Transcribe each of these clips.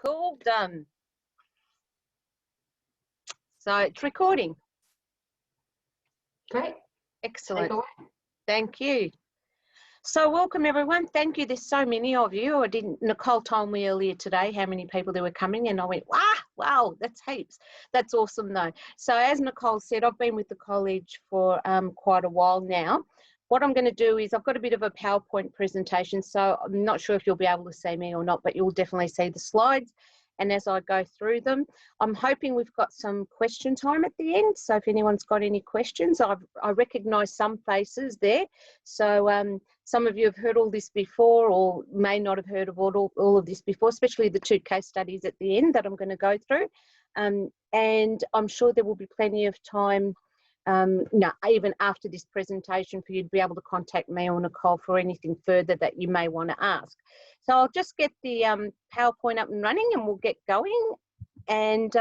Cool, done. So it's recording. Great. Excellent. Thank you. So welcome everyone. Thank you. There's so many of you. Nicole told me earlier today how many people there were coming, and I went, wow, that's heaps. That's awesome though. So as Nicole said, I've been with the college for quite a while now. What I'm going to do is I've got a bit of a PowerPoint presentation, so I'm not sure if you'll be able to see me or not, but you'll definitely see the slides. And as I go through them, I'm hoping we've got some question time at the end. So if anyone's got any questions, I recognise some faces there. So some of you have heard all this before or may not have heard of all of this before, especially the two case studies at the end that I'm going to go through. And I'm sure there will be plenty of time even after this presentation for you to be able to contact me or Nicole for anything further that you may want to ask. So I'll just get the PowerPoint up and running and we'll get going. And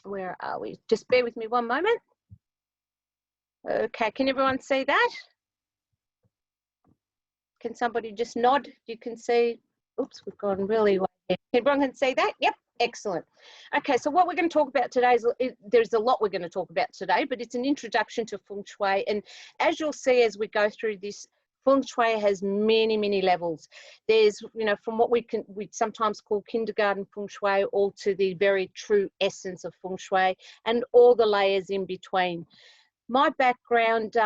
where are we? Just bear with me one moment. Okay, can everyone see that? Can somebody just nod? You can see, oops, we've gone really way here. Everyone can see that? Yep. Excellent. Okay, so what we're going to talk about today is, there's a lot we're going to talk about today, but it's an introduction to Feng Shui. And as you'll see as we go through this, Feng Shui has many, many levels. There's, from what we sometimes call kindergarten Feng Shui, all to the very true essence of Feng Shui and all the layers in between. My background,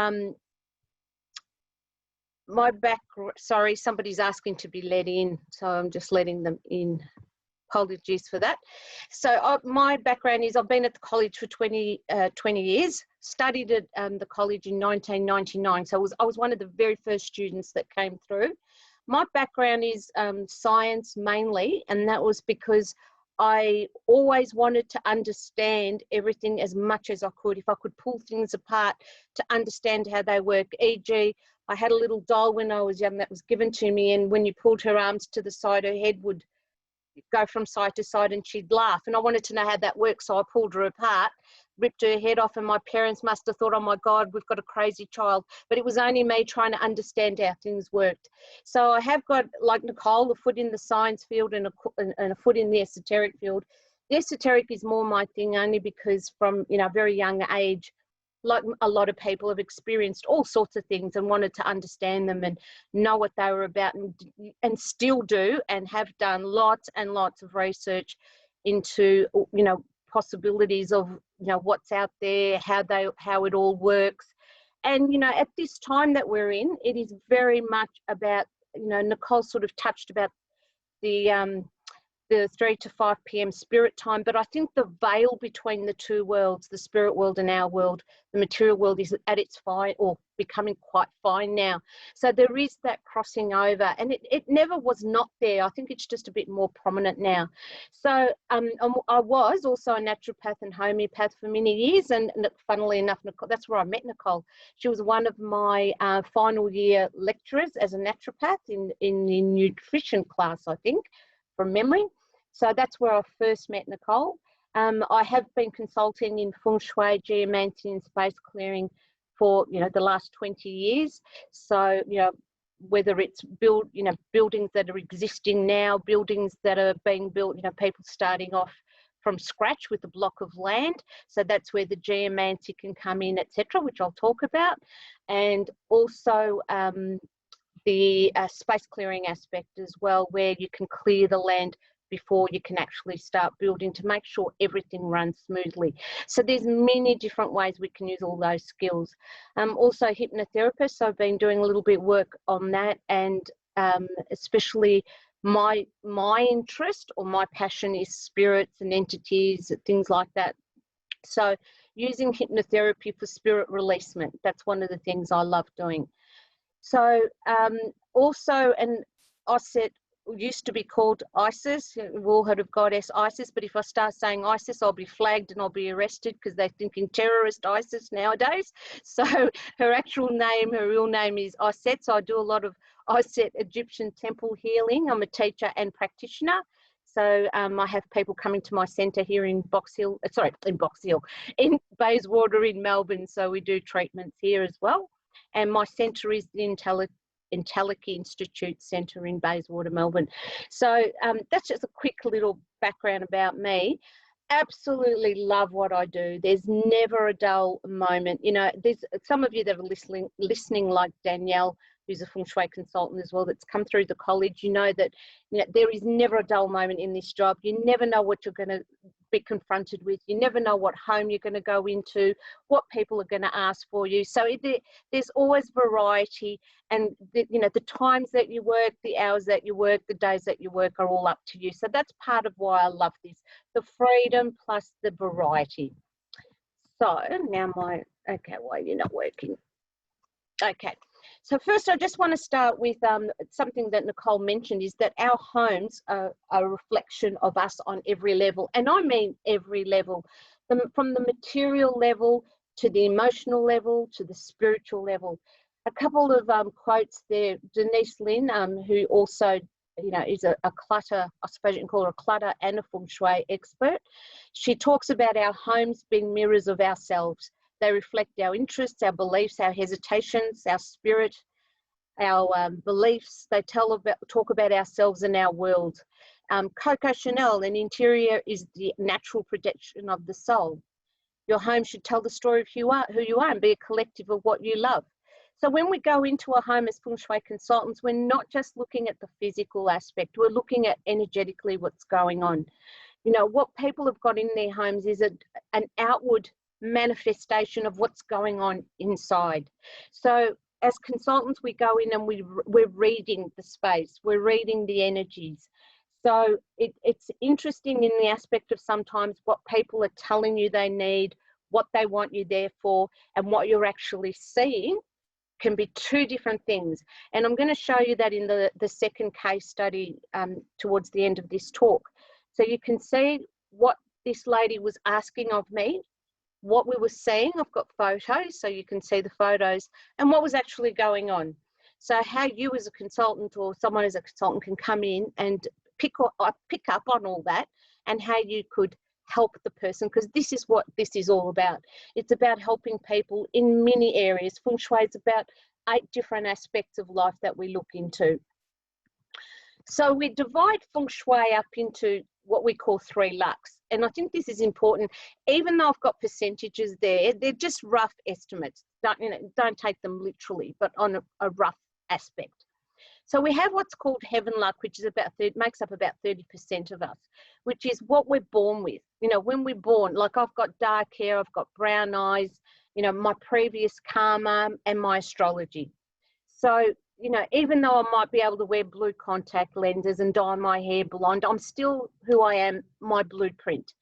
sorry, somebody's asking to be let in, so I'm just letting them in. Apologies for that. So my background is I've been at the college for 20 years, studied at the college in 1999. So I was one of the very first students that came through. My background is science mainly, and that was because I always wanted to understand everything as much as I could. If I could pull things apart to understand how they work, e.g. I had a little doll when I was young that was given to me, and when you pulled her arms to the side, her head would go from side to side and she'd laugh, and I wanted to know how that works, so I pulled her apart, ripped her head off, and my parents must have thought, oh my God, we've got a crazy child. But it was only me trying to understand how things worked. So I have got, like Nicole, a foot in the science field and a foot in the esoteric field. The esoteric is more my thing, only because from a very young age, like a lot of people, have experienced all sorts of things and wanted to understand them and know what they were about, and still do, and have done lots and lots of research into possibilities of what's out there, how it all works. And at this time that we're in, it is very much about, Nicole sort of touched about the 3 to 5 p.m. spirit time, but I think the veil between the two worlds, the spirit world and our world, the material world, is at its fine, or becoming quite fine now. So there is that crossing over, and it never was not there. I think it's just a bit more prominent now. So I was also a naturopath and homeopath for many years, and funnily enough, Nicole, that's where I met Nicole. She was one of my final year lecturers as a naturopath in the nutrition class, I think, from memory. So that's where I first met Nicole. I have been consulting in Feng Shui, geomancy and space clearing for the last 20 years. So whether it's buildings that are existing now, buildings that are being built, people starting off from scratch with a block of land. So that's where the geomancy can come in, etc., which I'll talk about. And also the space clearing aspect as well, where you can clear the land before you can actually start building, to make sure everything runs smoothly. So there's many different ways we can use all those skills. Also hypnotherapist, so I've been doing a little bit of work on that, and especially my interest or my passion is spirits and entities, things like that. So using hypnotherapy for spirit releasement, that's one of the things I love doing. So also, and I said, used to be called ISIS. We've all heard of goddess Isis, but if I start saying ISIS, I'll be flagged and I'll be arrested, because they're thinking terrorist ISIS nowadays. So her actual name, her real name is Iset. So I do a lot of Iset Egyptian temple healing. I'm a teacher and practitioner. So I have people coming to my centre here in in Bayswater in Melbourne. So we do treatments here as well. And my centre is the Entaliki Institute Centre in Bayswater, Melbourne. So that's just a quick little background about me. Absolutely love what I do. There's never a dull moment. You know, there's some of you that are listening like Danielle, who's a Feng Shui consultant as well, that's come through the college. You know that, you know, there is never a dull moment in this job. You never know what you're going to be confronted with. You never know what home you're going to go into, what people are going to ask for you. So there's always variety, and you know, the times that you work, the hours that you work, the days that you work are all up to you. So that's part of why I love this, the freedom plus the variety. So now okay, why you're not working? Okay. So first, I just want to start with something that Nicole mentioned, is that our homes are a reflection of us on every level. And I mean every level, from the material level to the emotional level to the spiritual level. A couple of quotes there. Denise Lin, who also, you know, is a clutter, I suppose you can call her a clutter and a Feng Shui expert. She talks about our homes being mirrors of ourselves. They reflect our interests, our beliefs, our hesitations, our spirit, our beliefs. They talk about ourselves and our world. Coco Chanel, an interior is the natural projection of the soul. Your home should tell the story of who you are and be a collective of what you love. So when we go into a home as Feng Shui consultants, we're not just looking at the physical aspect, we're looking at energetically what's going on. You know, what people have got in their homes is an outward manifestation of what's going on inside. So as consultants, we go in and we're reading the space, we're reading the energies. So it's interesting in the aspect of sometimes what people are telling you they need, what they want you there for, and what you're actually seeing can be two different things. And I'm going to show you that in the second case study towards the end of this talk. So you can see what this lady was asking of me, what we were seeing. I've got photos, so you can see the photos, and what was actually going on. So how you as a consultant or someone as a consultant can come in and pick up on all that, and how you could help the person, because this is what this is all about. It's about helping people in many areas. Feng Shui is about 8 different aspects of life that we look into. So we divide Feng Shui up into what we call 3 lux. And I think this is important. Even though I've got percentages there, they're just rough estimates. Don't take them literally, but on a rough aspect. So we have what's called heaven luck, which is makes up about 30% of us, which is what we're born with. You know, when we're born, like I've got dark hair, I've got brown eyes, you know, my previous karma and my astrology. So, you know, even though I might be able to wear blue contact lenses and dye my hair blonde, I'm still who I am, my blueprint.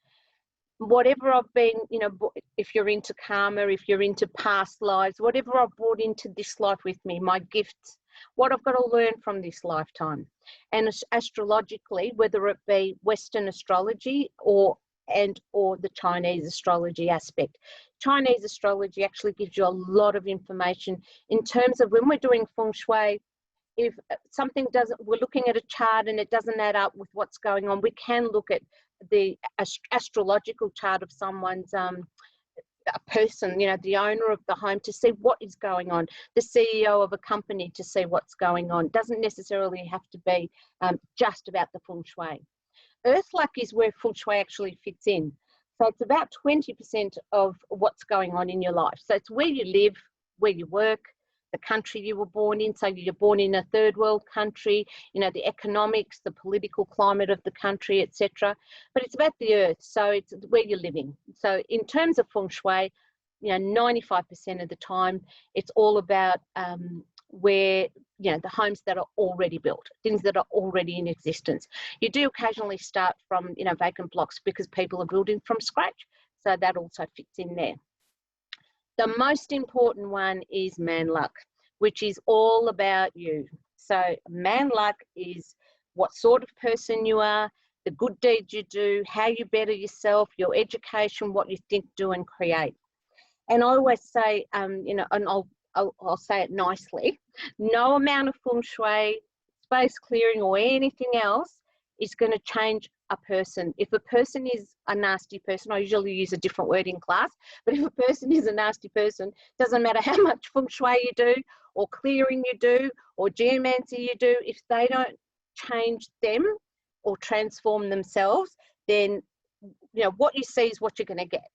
Whatever I've been, you know, if you're into karma, if you're into past lives, whatever I've brought into this life with me, my gifts, what I've got to learn from this lifetime. And astrologically, whether it be Western astrology or the Chinese astrology aspect. Chinese astrology actually gives you a lot of information in terms of when we're doing Feng Shui. If something we're looking at a chart and it doesn't add up with what's going on, we can look at the astrological chart of someone's a person, you know, the owner of the home, to see what is going on, the CEO of a company to see what's going on. It doesn't necessarily have to be just about the Feng Shui. Earth luck is where Feng Shui actually fits in. So it's about 20% of what's going on in your life. So it's where you live, where you work, the country you were born in. So you're born in a third world country, you know, the economics, the political climate of the country, etc. But it's about the earth, so it's where you're living. So in terms of Feng Shui, you know, 95% of the time, it's all about where, you know, the homes that are already built, things that are already in existence. You do occasionally start from, you know, vacant blocks because people are building from scratch. So that also fits in there. The most important one is man luck, which is all about you. So man luck is what sort of person you are, the good deeds you do, how you better yourself, your education, what you think, do and create. And I always say, you know, and I'll say it nicely, no amount of Feng Shui, space clearing or anything else is going to change a person. If a person is a nasty person, I usually use a different word in class, but if a person is a nasty person, doesn't matter how much Feng Shui you do, or clearing you do, or geomancy you do, if they don't change them or transform themselves, then what you see is what you're going to get.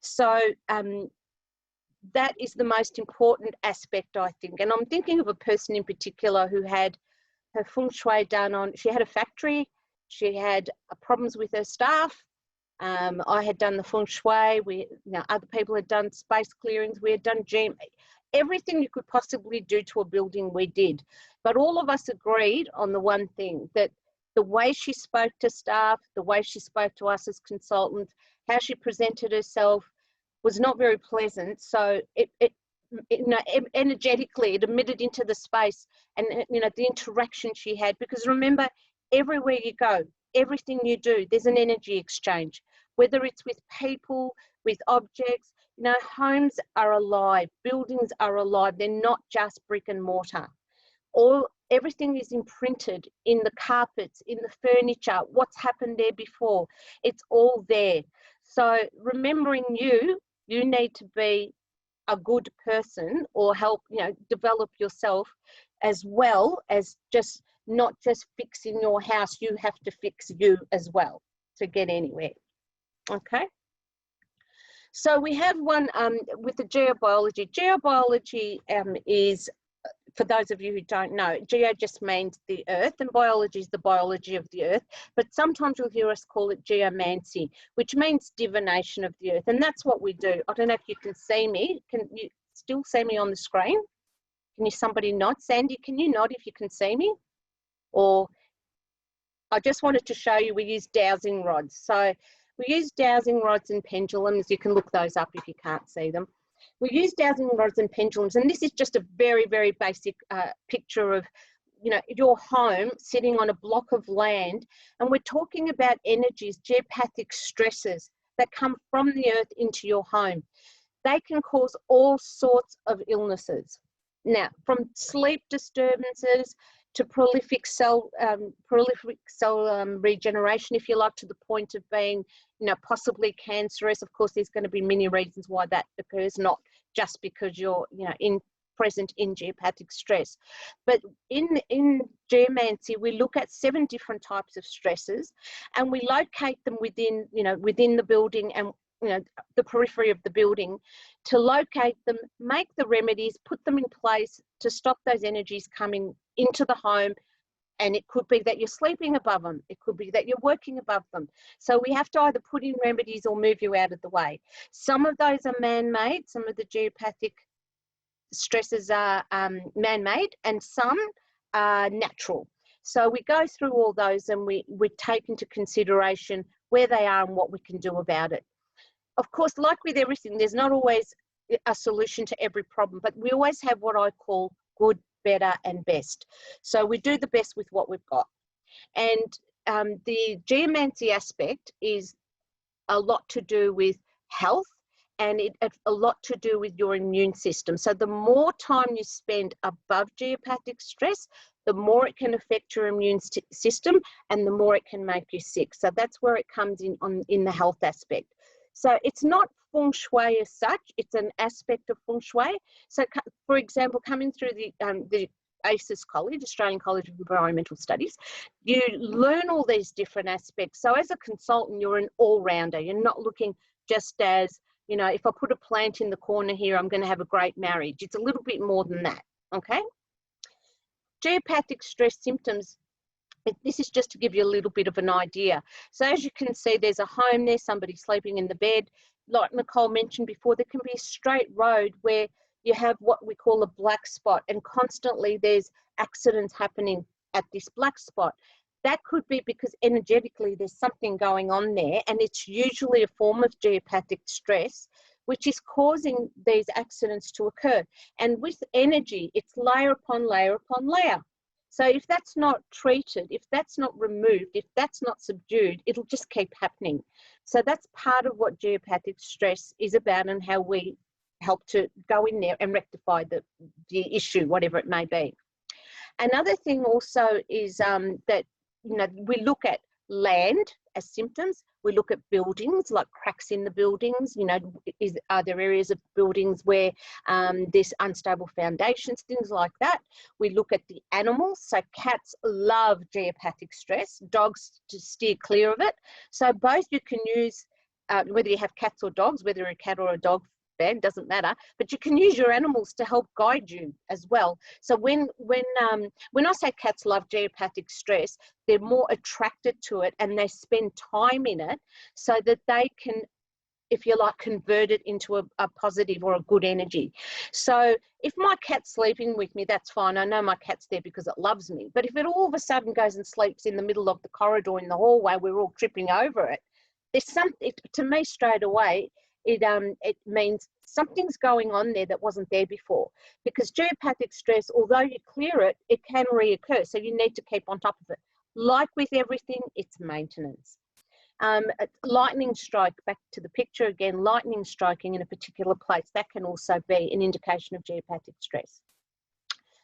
So that is the most important aspect, I think. And I'm thinking of a person in particular who had her Feng Shui done on, she had a factory, she had problems with her staff. I had done the Feng Shui, other people had done space clearings, we had done everything you could possibly do to a building we did. But all of us agreed on the one thing, that the way she spoke to staff, the way she spoke to us as consultants, how she presented herself was not very pleasant. So energetically, it emitted into the space, and the interaction she had, because remember, everywhere you go, everything you do, there's an energy exchange, whether it's with people, with objects. Homes are alive, buildings are alive, they're not just brick and mortar. Everything is imprinted in the carpets, in the furniture, what's happened there before, it's all there. So remembering you need to be a good person, or help develop yourself, as well as just not just fixing your house. You have to fix you as well to get anywhere. Okay, so we have one with the geobiology. Geobiology is, for those of you who don't know, geo just means the earth, and biology is the biology of the earth, but sometimes you'll hear us call it geomancy, which means divination of the earth, and that's what we do. I don't know if you can see me. Can you still see me on the screen? Can you, somebody nod? Sandy, can you nod if you can see me? Or I just wanted to show you, we use dowsing rods. So we use dowsing rods and pendulums. You can look those up if you can't see them. We use dowsing rods and pendulums, and this is just a very, very basic picture of, your home sitting on a block of land, and we're talking about energies, geopathic stresses that come from the earth into your home. They can cause all sorts of illnesses. Now, from sleep disturbances to prolific cell regeneration, if you like, to the point of being, possibly cancerous. Of course, there's going to be many reasons why that occurs, not just because you're, present in geopathic stress. But in geomancy, we look at 7 different types of stresses, and we locate them within, within the building and, the periphery of the building, to locate them, make the remedies, put them in place to stop those energies coming into the home. And it could be that you're sleeping above them. It could be that you're working above them. So we have to either put in remedies or move you out of the way. Some of those are man-made. Some of the geopathic stresses are man-made, and some are natural. So we go through all those, and we take into consideration where they are and what we can do about it. Of course, like with everything, there's not always a solution to every problem, but we always have what I call good, better, and best. So we do the best with what we've got. And the geomancy aspect is a lot to do with health, and it's a lot to do with your immune system. So the more time you spend above geopathic stress, the more it can affect your immune system, and the more it can make you sick. So that's where it comes in the health aspect. So it's not Feng Shui as such, it's an aspect of Feng Shui. So for example, coming through the ACES College, Australian College of Environmental Studies, you learn all these different aspects. So as a consultant, you're an all-rounder. You're not looking just as, if I put a plant in the corner here, I'm going to have a great marriage. It's a little bit more than that, okay? Geopathic stress symptoms, this is just to give you a little bit of an idea. So as you can see, there's a home there, somebody sleeping in the bed. Like Nicole mentioned before, there can be a straight road where you have what we call a black spot, and constantly there's accidents happening at this black spot. That could be because energetically there's something going on there, and it's usually a form of geopathic stress which is causing these accidents to occur. And with energy, it's layer upon layer upon layer. So if that's not treated, if that's not removed, if that's not subdued, it'll just keep happening. So that's part of what geopathic stress is about, and how we help to go in there and rectify the issue, whatever it may be. Another thing also is that we look at land as symptoms. We look at buildings, like cracks in the buildings. You know, are there areas of buildings where there's unstable foundations, things like that. We look at the animals. So cats love geopathic stress, dogs to steer clear of it. So both you can use, whether you have cats or dogs, whether you're a cat or a dog fan, doesn't matter, but you can use your animals to help guide you as well. So when I say cats love geopathic stress, they're more attracted to it and they spend time in it so that they can, if you like, convert it into a positive or a good energy. So if my cat's sleeping with me, that's fine. I know my cat's there because it loves me. But if it all of a sudden goes and sleeps in the middle of the corridor in the hallway, we're all tripping over it, there's something, to me straight away, it means something's going on there that wasn't there before. Because geopathic stress, although you clear it, it can reoccur. So you need to keep on top of it. Like with everything, it's maintenance. Lightning strike, back to the picture again, lightning striking in a particular place, that can also be an indication of geopathic stress.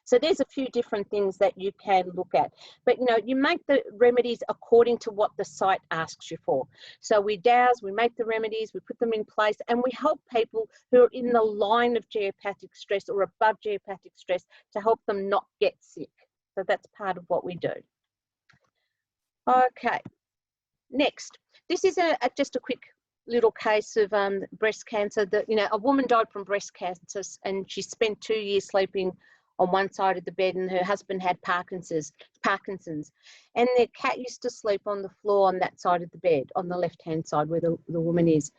So there's a few different things that you can look at, but you know, you make the remedies according to what the site asks you for. So we dowse, we make the remedies, we put them in place, and we help people who are in the line of geopathic stress or above geopathic stress to help them not get sick. So that's part of what we do. Okay, next, this is just a quick little case of breast cancer. That, you know, a woman died from breast cancer and she spent 2 years sleeping on one side of the bed, and her husband had Parkinson's, and their cat used to sleep on the floor on that side of the bed, on the left-hand side where the woman is.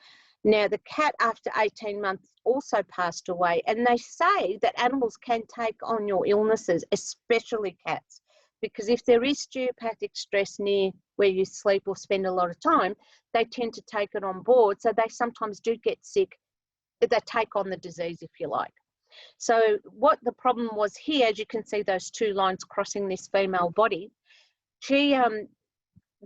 Now, the cat, after 18 months, also passed away, and they say that animals can take on your illnesses, especially cats, because if there is geopathic stress near where you sleep or spend a lot of time, they tend to take it on board, so they sometimes do get sick, but they take on the disease, if you like. So what the problem was here, as you can see those two lines crossing this female body, she,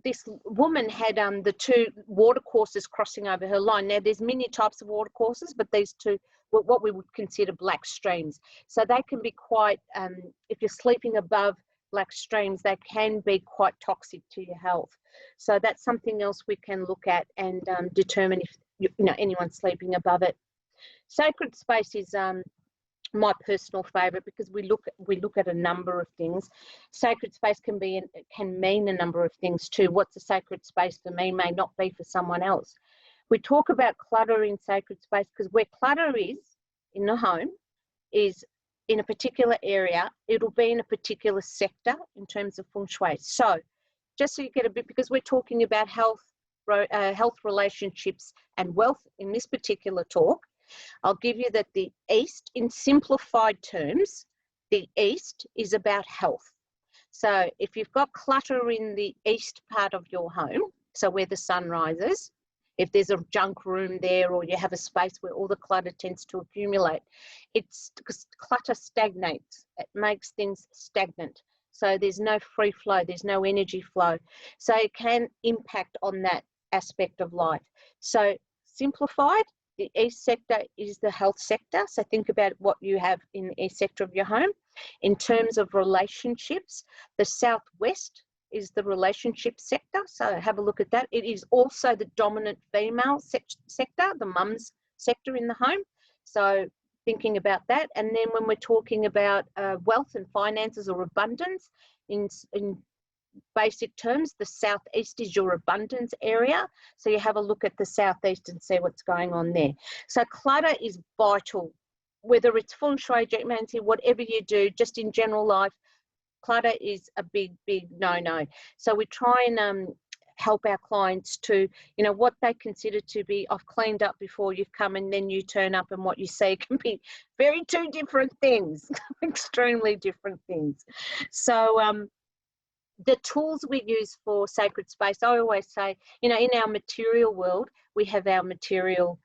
this woman had the two water courses crossing over her line. Now there's many types of water courses, but these two were what we would consider black streams. So they can be quite, if you're sleeping above black streams, they can be quite toxic to your health. So that's something else we can look at and determine if you know anyone's sleeping above it. Sacred space is my personal favourite because we look at a number of things. Sacred space can mean a number of things too. What's a sacred space for me may not be for someone else. We talk about clutter in sacred space because where clutter is in the home is in a particular area. It'll be in a particular sector in terms of Feng Shui. So just so you get a bit, because we're talking about health, relationships and wealth in this particular talk, I'll give you that the East, in simplified terms, the East is about health. So if you've got clutter in the east part of your home, so where the sun rises, if there's a junk room there or you have a space where all the clutter tends to accumulate, it's because clutter stagnates. It makes things stagnant. So there's no free flow, there's no energy flow. So it can impact on that aspect of life. So simplified, the east sector is the health sector. So think about what you have in the east sector of your home. In terms of relationships, the southwest is the relationship sector. So have a look at that. It is also the dominant female sector, the mum's sector in the home. So thinking about that. And then when we're talking about wealth and finances or abundance, in basic terms, the southeast is your abundance area. So you have a look at the southeast and see what's going on there. So clutter is vital, whether it's Feng Shui, geomancy, whatever you do, just in general life, clutter is a big, big no-no. So we try and help our clients to, you know, what they consider to be, I've cleaned up before you've come, and then you turn up and what you see can be very two different things, extremely different things. So the tools we use for sacred space, I always say, you know, in our material world, we have our material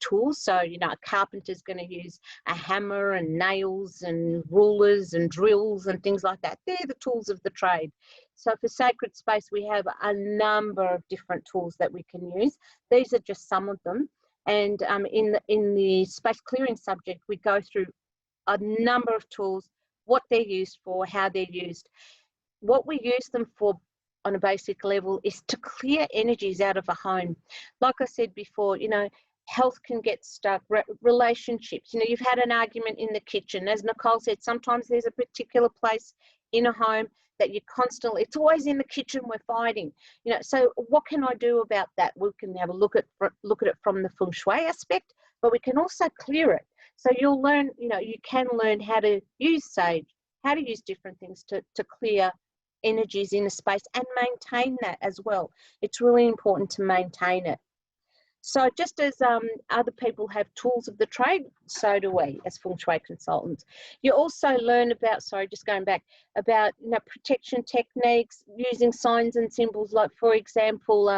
tools. So, you know, a carpenter's going to use a hammer and nails and rulers and drills and things like that. They're the tools of the trade. So for sacred space, we have a number of different tools that we can use. These are just some of them. And in the space clearing subject, we go through a number of tools, what they're used for, how they're used. What we use them for on a basic level is to clear energies out of a home. Like I said before, you know, health can get stuck, relationships, you know, you've had an argument in the kitchen. As Nicole said, sometimes there's a particular place in a home that you constantly, it's always in the kitchen, we're fighting, you know. So what can I do about that? We can have a look at it from the Feng Shui aspect, but we can also clear it. So you'll learn, you know, you can learn how to use sage, how to use different things to clear energies in a space and maintain that as well. It's really important to maintain it. So just as other people have tools of the trade, so do we as Feng Shui consultants. You also learn about, sorry, just going back, about, you know, protection techniques, using signs and symbols, like, for example,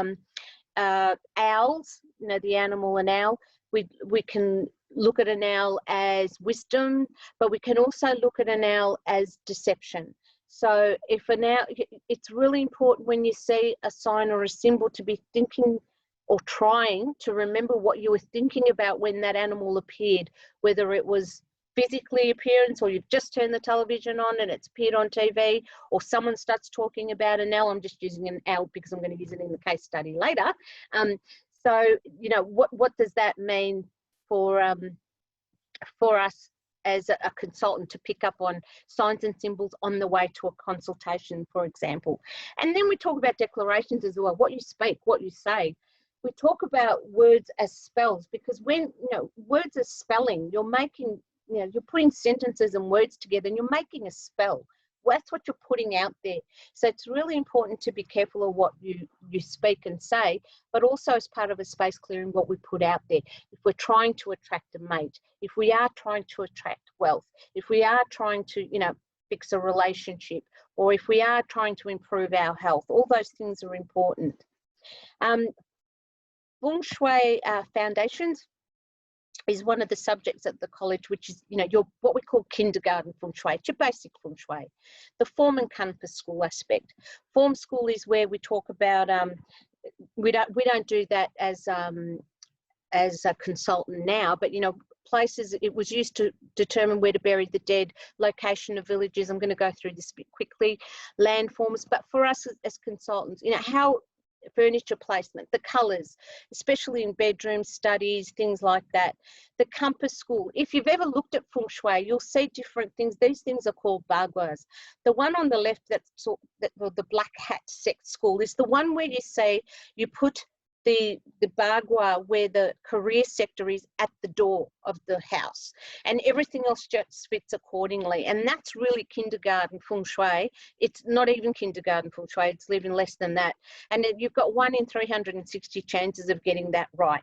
owls, you know, the animal an owl. We can look at an owl as wisdom, but we can also look at an owl as deception. So if an owl, it's really important when you see a sign or a symbol to be thinking or trying to remember what you were thinking about when that animal appeared, whether it was physically appearance, or you've just turned the television on and it's appeared on TV, or someone starts talking about an owl. I'm just using an owl because I'm going to use it in the case study later. So, you know, what does that mean for us as a consultant to pick up on signs and symbols on the way to a consultation, for example? And then we talk about declarations as well, what you speak, what you say. We talk about words as spells, because when, you know, words are spelling, you're making, you know, you're putting sentences and words together and you're making a spell. Well, that's what you're putting out there. So it's really important to be careful of what you speak and say, but also as part of a space clearing, what we put out there. If we're trying to attract a mate, if we are trying to attract wealth, if we are trying to, you know, fix a relationship, or if we are trying to improve our health, all those things are important. Feng Shui foundations is one of the subjects at the college, which is, you know, your what we call kindergarten Feng Shui. It's your basic Feng Shui. The form and compass school aspect. Form school is where we talk about, we don't do that as a consultant now, but, you know, places it was used to determine where to bury the dead, location of villages. I'm going to go through this a bit quickly, landforms, but for us as consultants, you know, how furniture placement, the colours, especially in bedrooms, studies, things like that. The compass school, if you've ever looked at Feng Shui, you'll see different things. These things are called baguas. The one on the left, that's the black hat sect school, is the one where you say you put the bagua where the career sector is at the door of the house, and everything else just fits accordingly. And that's really kindergarten Feng Shui. It's not even kindergarten Feng Shui, it's even less than that. And you've got 1 in 360 chances of getting that right.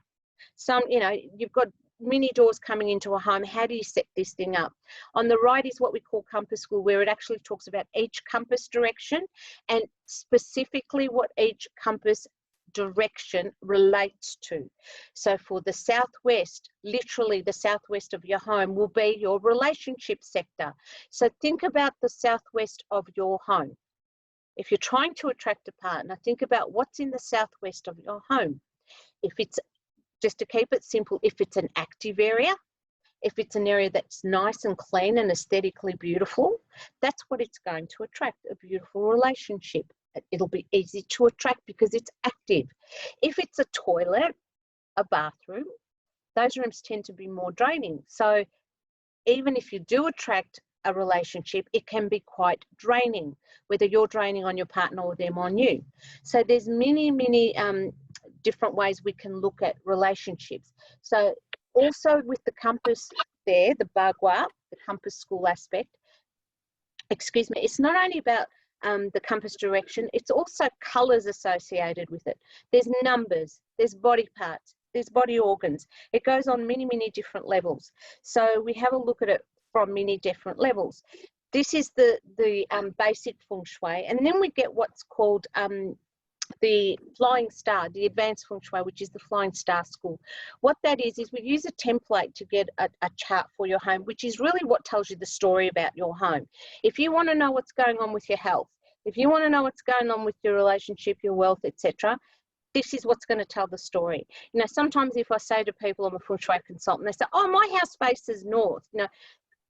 Some, you know, you've got mini doors coming into a home. How do you set this thing up? On the right is what we call compass school, where it actually talks about each compass direction and specifically what each compass direction relates to. So for the southwest, literally the southwest of your home will be your relationship sector. So think about the southwest of your home. If you're trying to attract a partner, think about what's in the southwest of your home. If it's, just to keep it simple, if it's an active area, if it's an area that's nice and clean and aesthetically beautiful, that's what it's going to attract, a beautiful relationship. It'll be easy to attract because it's active. If it's a toilet, a bathroom, those rooms tend to be more draining. So even if you do attract a relationship, it can be quite draining, whether you're draining on your partner or them on you. So there's many different ways we can look at relationships. So also with the compass there, the bagua, the compass school aspect, excuse me, it's not only about the compass direction, it's also colours associated with it. There's numbers, there's body parts, there's body organs. It goes on many different levels. So we have a look at it from many different levels. This is the basic Feng Shui, and then we get what's called the flying star, the advanced Feng Shui, which is the flying star school. What that is we use a template to get a chart for your home, which is really what tells you the story about your home. If you want to know what's going on with your health, if you want to know what's going on with your relationship, your wealth, etc., this is what's going to tell the story. You know, sometimes if I say to people I'm a Feng Shui consultant, they say, oh, my house faces north. You know,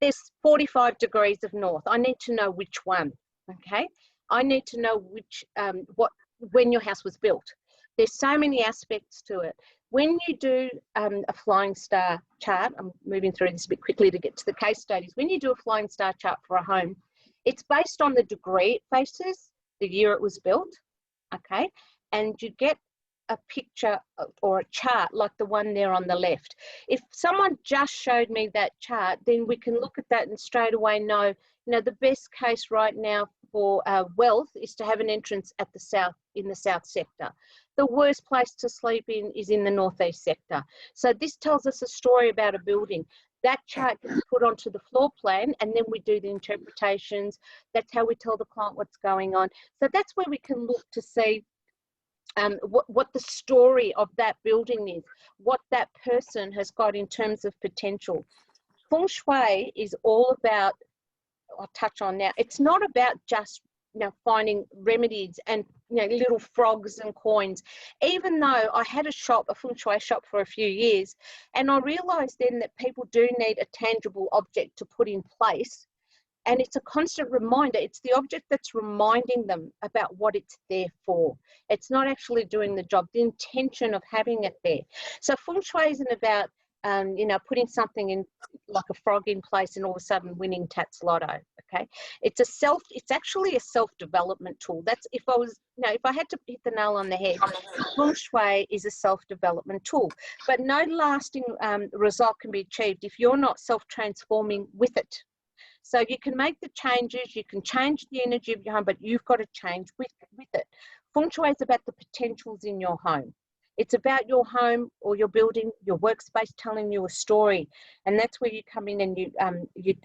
there's 45 degrees of north. I need to know which one, okay? I need to know when your house was built. There's so many aspects to it. When you do a flying star chart, I'm moving through this a bit quickly to get to the case studies. When you do a flying star chart for a home, it's based on the degree it faces, the year it was built, okay? And you get a picture or a chart like the one there on the left. If someone just showed me that chart, then we can look at that and straight away know, the best case right now for wealth is to have an entrance at the south, in the south sector. The worst place to sleep in is in the northeast sector. So this tells us a story about a building. That chart gets put onto the floor plan, and then we do the interpretations. That's how we tell the client what's going on. So that's where we can look to see what the story of that building is, what that person has got in terms of potential. Feng Shui is all about, I'll touch on now, it's not about just finding remedies and little frogs and coins. Even though I had a Feng Shui shop for a few years, and I realized then that people do need a tangible object to put in place, and it's a constant reminder. It's the object that's reminding them about what it's there for. It's not actually doing the job, the intention of having it there. So Feng Shui isn't about putting something in like a frog in place and all of a sudden winning Tats Lotto. Okay, it's actually a self-development tool. That's if I had to hit the nail on the head, Feng Shui is a self-development tool. But no lasting result can be achieved if you're not self-transforming with it. So you can make the changes, you can change the energy of your home, but you've got to change with it. Feng Shui is about the potentials in your home. It's about your home or your building, your workspace telling you a story. And that's where you come in and you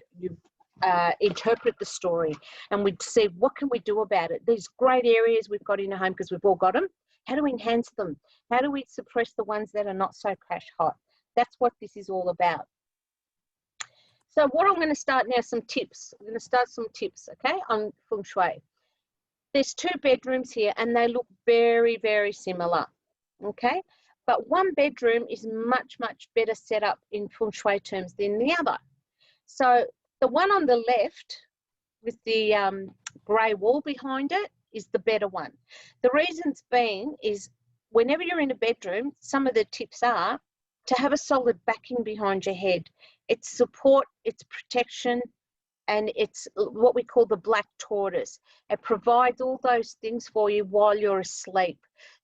interpret the story, and we see what can we do about it. These great areas we've got in a home, because we've all got them. How do we enhance them? How do we suppress the ones that are not so crash hot? That's what this is all about. So what I'm going to start now, some tips. I'm going to start some tips, okay, on Feng Shui. There's 2 bedrooms here, and they look very, very similar, okay? But one bedroom is much, much better set up in Feng Shui terms than the other. So the one on the left with the grey wall behind it is the better one. The reasons being is whenever you're in a bedroom, some of the tips are to have a solid backing behind your head. It's support, it's protection, and it's what we call the black tortoise. It provides all those things for you while you're asleep.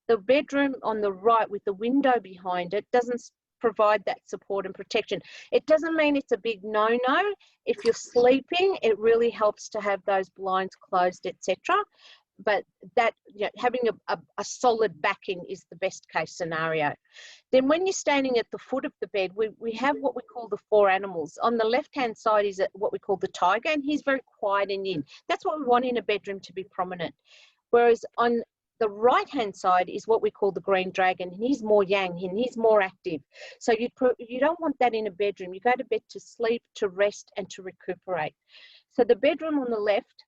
The bedroom on the right with the window behind it doesn't provide that support and protection. It doesn't mean it's a big no-no. If you're sleeping, it really helps to have those blinds closed, etc. But that having a solid backing is the best case scenario. Then when you're standing at the foot of the bed, we have what we call the 4 animals. On the left-hand side is what we call the tiger, and he's very quiet and yin. That's what we want in a bedroom to be prominent. Whereas on the right-hand side is what we call the green dragon, and he's more yang, and he's more active. So you don't want that in a bedroom. You go to bed to sleep, to rest, and to recuperate. So the bedroom on the left,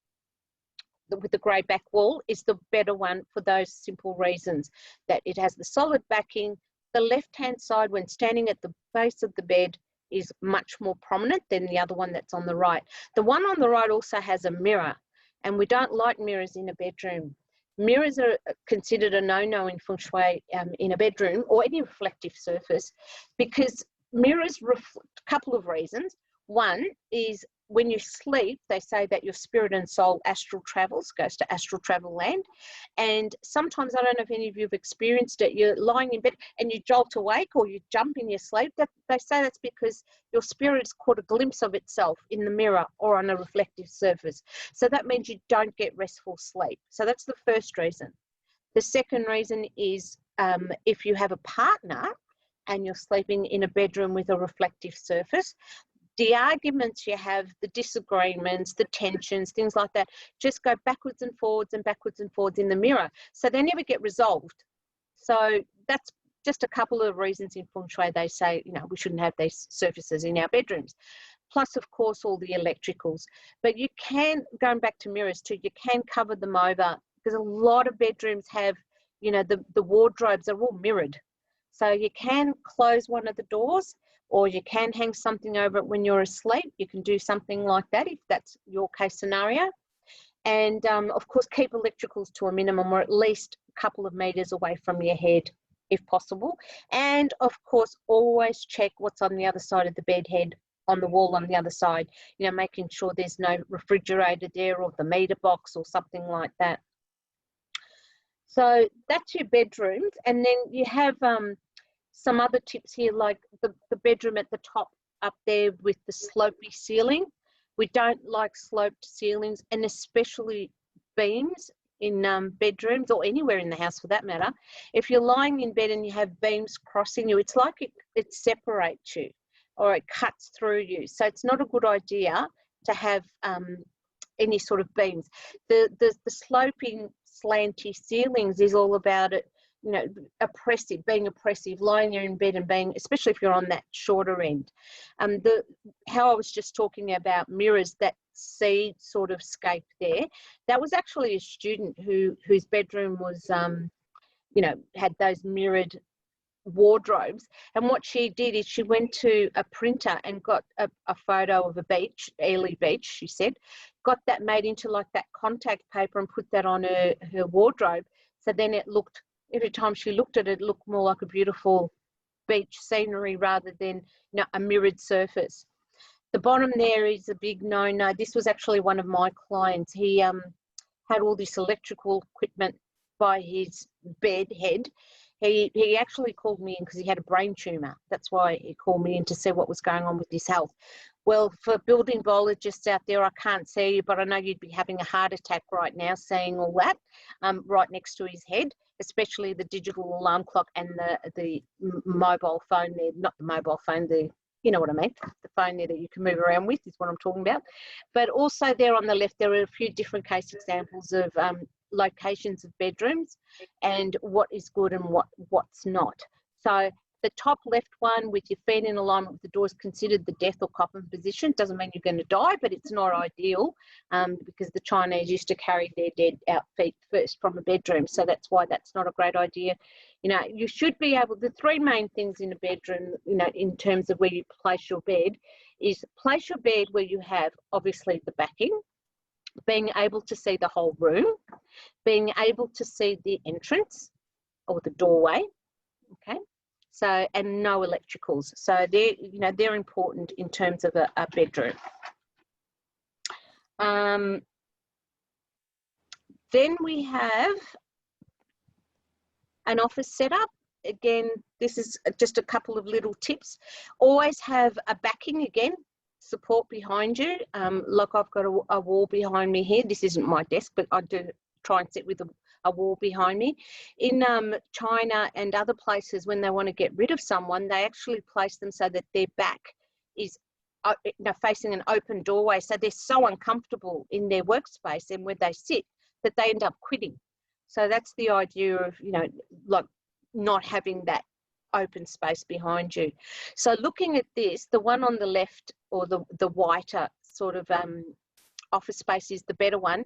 with the grey back wall, is the better one for those simple reasons, that it has the solid backing. The left-hand side, when standing at the base of the bed, is much more prominent than the other one that's on the right. The one on the right also has a mirror, and we don't like mirrors in a bedroom. Mirrors are considered a no-no in Feng Shui in a bedroom or any reflective surface, because mirrors reflect a couple of reasons. One is when you sleep, they say that your spirit and soul astral travels, goes to astral travel land. And sometimes, I don't know if any of you have experienced it, you're lying in bed and you jolt awake or you jump in your sleep. That they say that's because your spirit's caught a glimpse of itself in the mirror or on a reflective surface. So that means you don't get restful sleep. So that's the first reason. The second reason is if you have a partner and you're sleeping in a bedroom with a reflective surface, the arguments you have, the disagreements, the tensions, things like that, just go backwards and forwards in the mirror. So they never get resolved. So that's just a couple of reasons in Feng Shui they say, we shouldn't have these surfaces in our bedrooms. Plus, of course, all the electricals. But you can, going back to mirrors too, you can cover them over, because a lot of bedrooms have, the wardrobes are all mirrored. So you can close one of the doors, or you can hang something over it when you're asleep. You can do something like that if that's your case scenario. And of course, keep electricals to a minimum, or at least a couple of meters away from your head if possible. And of course, always check what's on the other side of the bed head, on the wall on the other side, you know, making sure there's no refrigerator there or the meter box or something like that. So that's your bedrooms. And then you have some other tips here, like the bedroom at the top up there with the slopey ceiling. We don't like sloped ceilings, and especially beams in bedrooms or anywhere in the house for that matter. If you're lying in bed and you have beams crossing you, it's like it separates you or it cuts through you. So it's not a good idea to have any sort of beams. The sloping slanty ceilings is all about it, you know, being oppressive, lying there in bed and being, especially if you're on that shorter end. How I was just talking about mirrors, that C sort of scape there, that was actually a student whose bedroom was, you know, had those mirrored wardrobes. And what she did is she went to a printer and got a photo of a beach, Ely Beach, she said, got that made into like that contact paper and put that on her wardrobe. So then it looked, every time she looked at it, it looked more like a beautiful beach scenery rather than, you know, a mirrored surface. The bottom there is a big no-no. This was actually one of my clients. He had all this electrical equipment by his bed head. He actually called me in because he had a brain tumour. That's why he called me in to see what was going on with his health. Well, for building biologists out there, I can't see you, but I know you'd be having a heart attack right now seeing all that right next to his head, especially the digital alarm clock and the mobile phone there, not the mobile phone, you know what I mean, the phone there that you can move around with is what I'm talking about. But also there on the left, there are a few different case examples of locations of bedrooms and what is good and what's not. So the top left one with your feet in alignment with the door is considered the death or coffin position. Doesn't mean you're going to die, but it's not ideal because the Chinese used to carry their dead out feet first from a bedroom. So that's why that's not a great idea. You know, you should be able, the three main things in a bedroom, you know, in terms of where you place your bed, is place your bed where you have obviously the backing, being able to see the whole room, being able to see the entrance or the doorway, okay? So, and no electricals. So they're, you know, they're important in terms of a bedroom. Then we have an office setup. Again, this is just a couple of little tips. Always have a backing again, support behind you. Like I've got a wall behind me here. This isn't my desk, but I do try and sit with a wall behind me. In China and other places, when they want to get rid of someone, they actually place them so that their back is facing an open doorway. So they're so uncomfortable in their workspace and where they sit that they end up quitting. So that's the idea of, you know, like not having that open space behind you. So looking at this, the one on the left, or the whiter sort of office space, is the better one.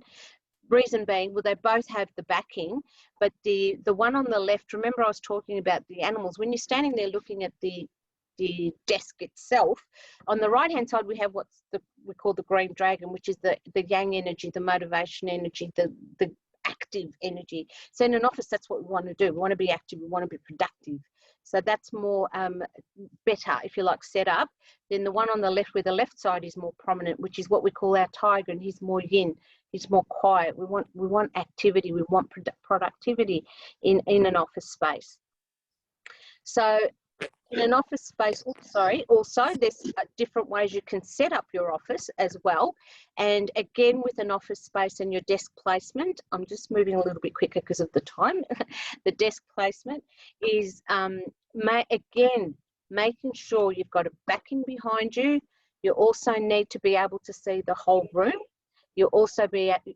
Reason being, well, they both have the backing, but the one on the left, remember I was talking about the animals. When you're standing there looking at the desk itself, on the right hand side we have we call the green dragon, which is the yang energy, the motivation energy, the active energy. So in an office, that's what we want to do. We want to be active, we want to be productive. So that's more better, if you like, set up. Then the one on the left, where the left side is more prominent, which is what we call our tiger, and he's more yin, he's more quiet. We want activity, we want productivity in an office space. So in an office space, also there's different ways you can set up your office as well. And again, with an office space and your desk placement, I'm just moving a little bit quicker because of the time. The desk placement is, again, making sure you've got a backing behind you. You also need to be able to see the whole room. You also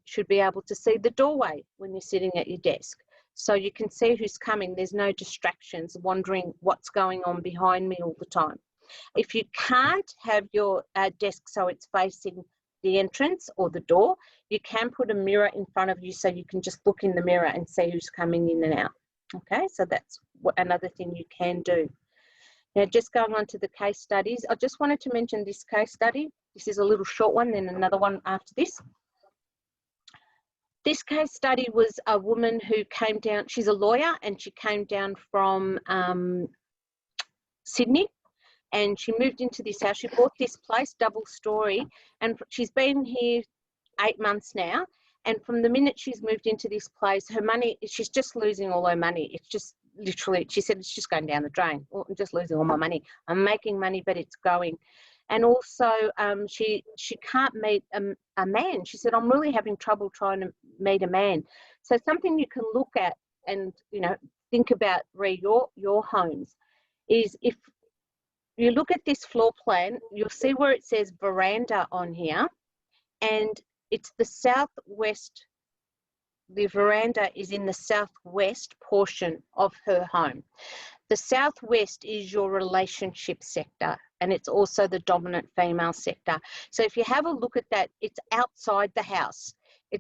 should be able to see the doorway when you're sitting at your desk. So you can see who's coming. There's no distractions, wondering what's going on behind me all the time. If you can't have your desk so it's facing the entrance or the door, you can put a mirror in front of you so you can just look in the mirror and see who's coming in and out. Okay, so that's another thing you can do. Now, just going on to the case studies, I just wanted to mention this case study. This is a little short one, then another one after this. This case study was a woman who came down, she's a lawyer, and she came down from Sydney, and she moved into this house. She bought this place, double story, and she's been here 8 months now. And from the minute she's moved into this place, her money, she's just losing all her money. It's just literally, she said, it's just going down the drain. Well, I'm just losing all my money. I'm making money, but it's going. And also, she can't meet a man. She said, I'm really having trouble trying to meet a man. So something you can look at and, you know, think about your homes is, if you look at this floor plan, you'll see where it says veranda on here, and it's the southwest. The veranda is in the southwest portion of her home. The southwest is your relationship sector, and it's also the dominant female sector. So if you have a look at that, it's outside the house.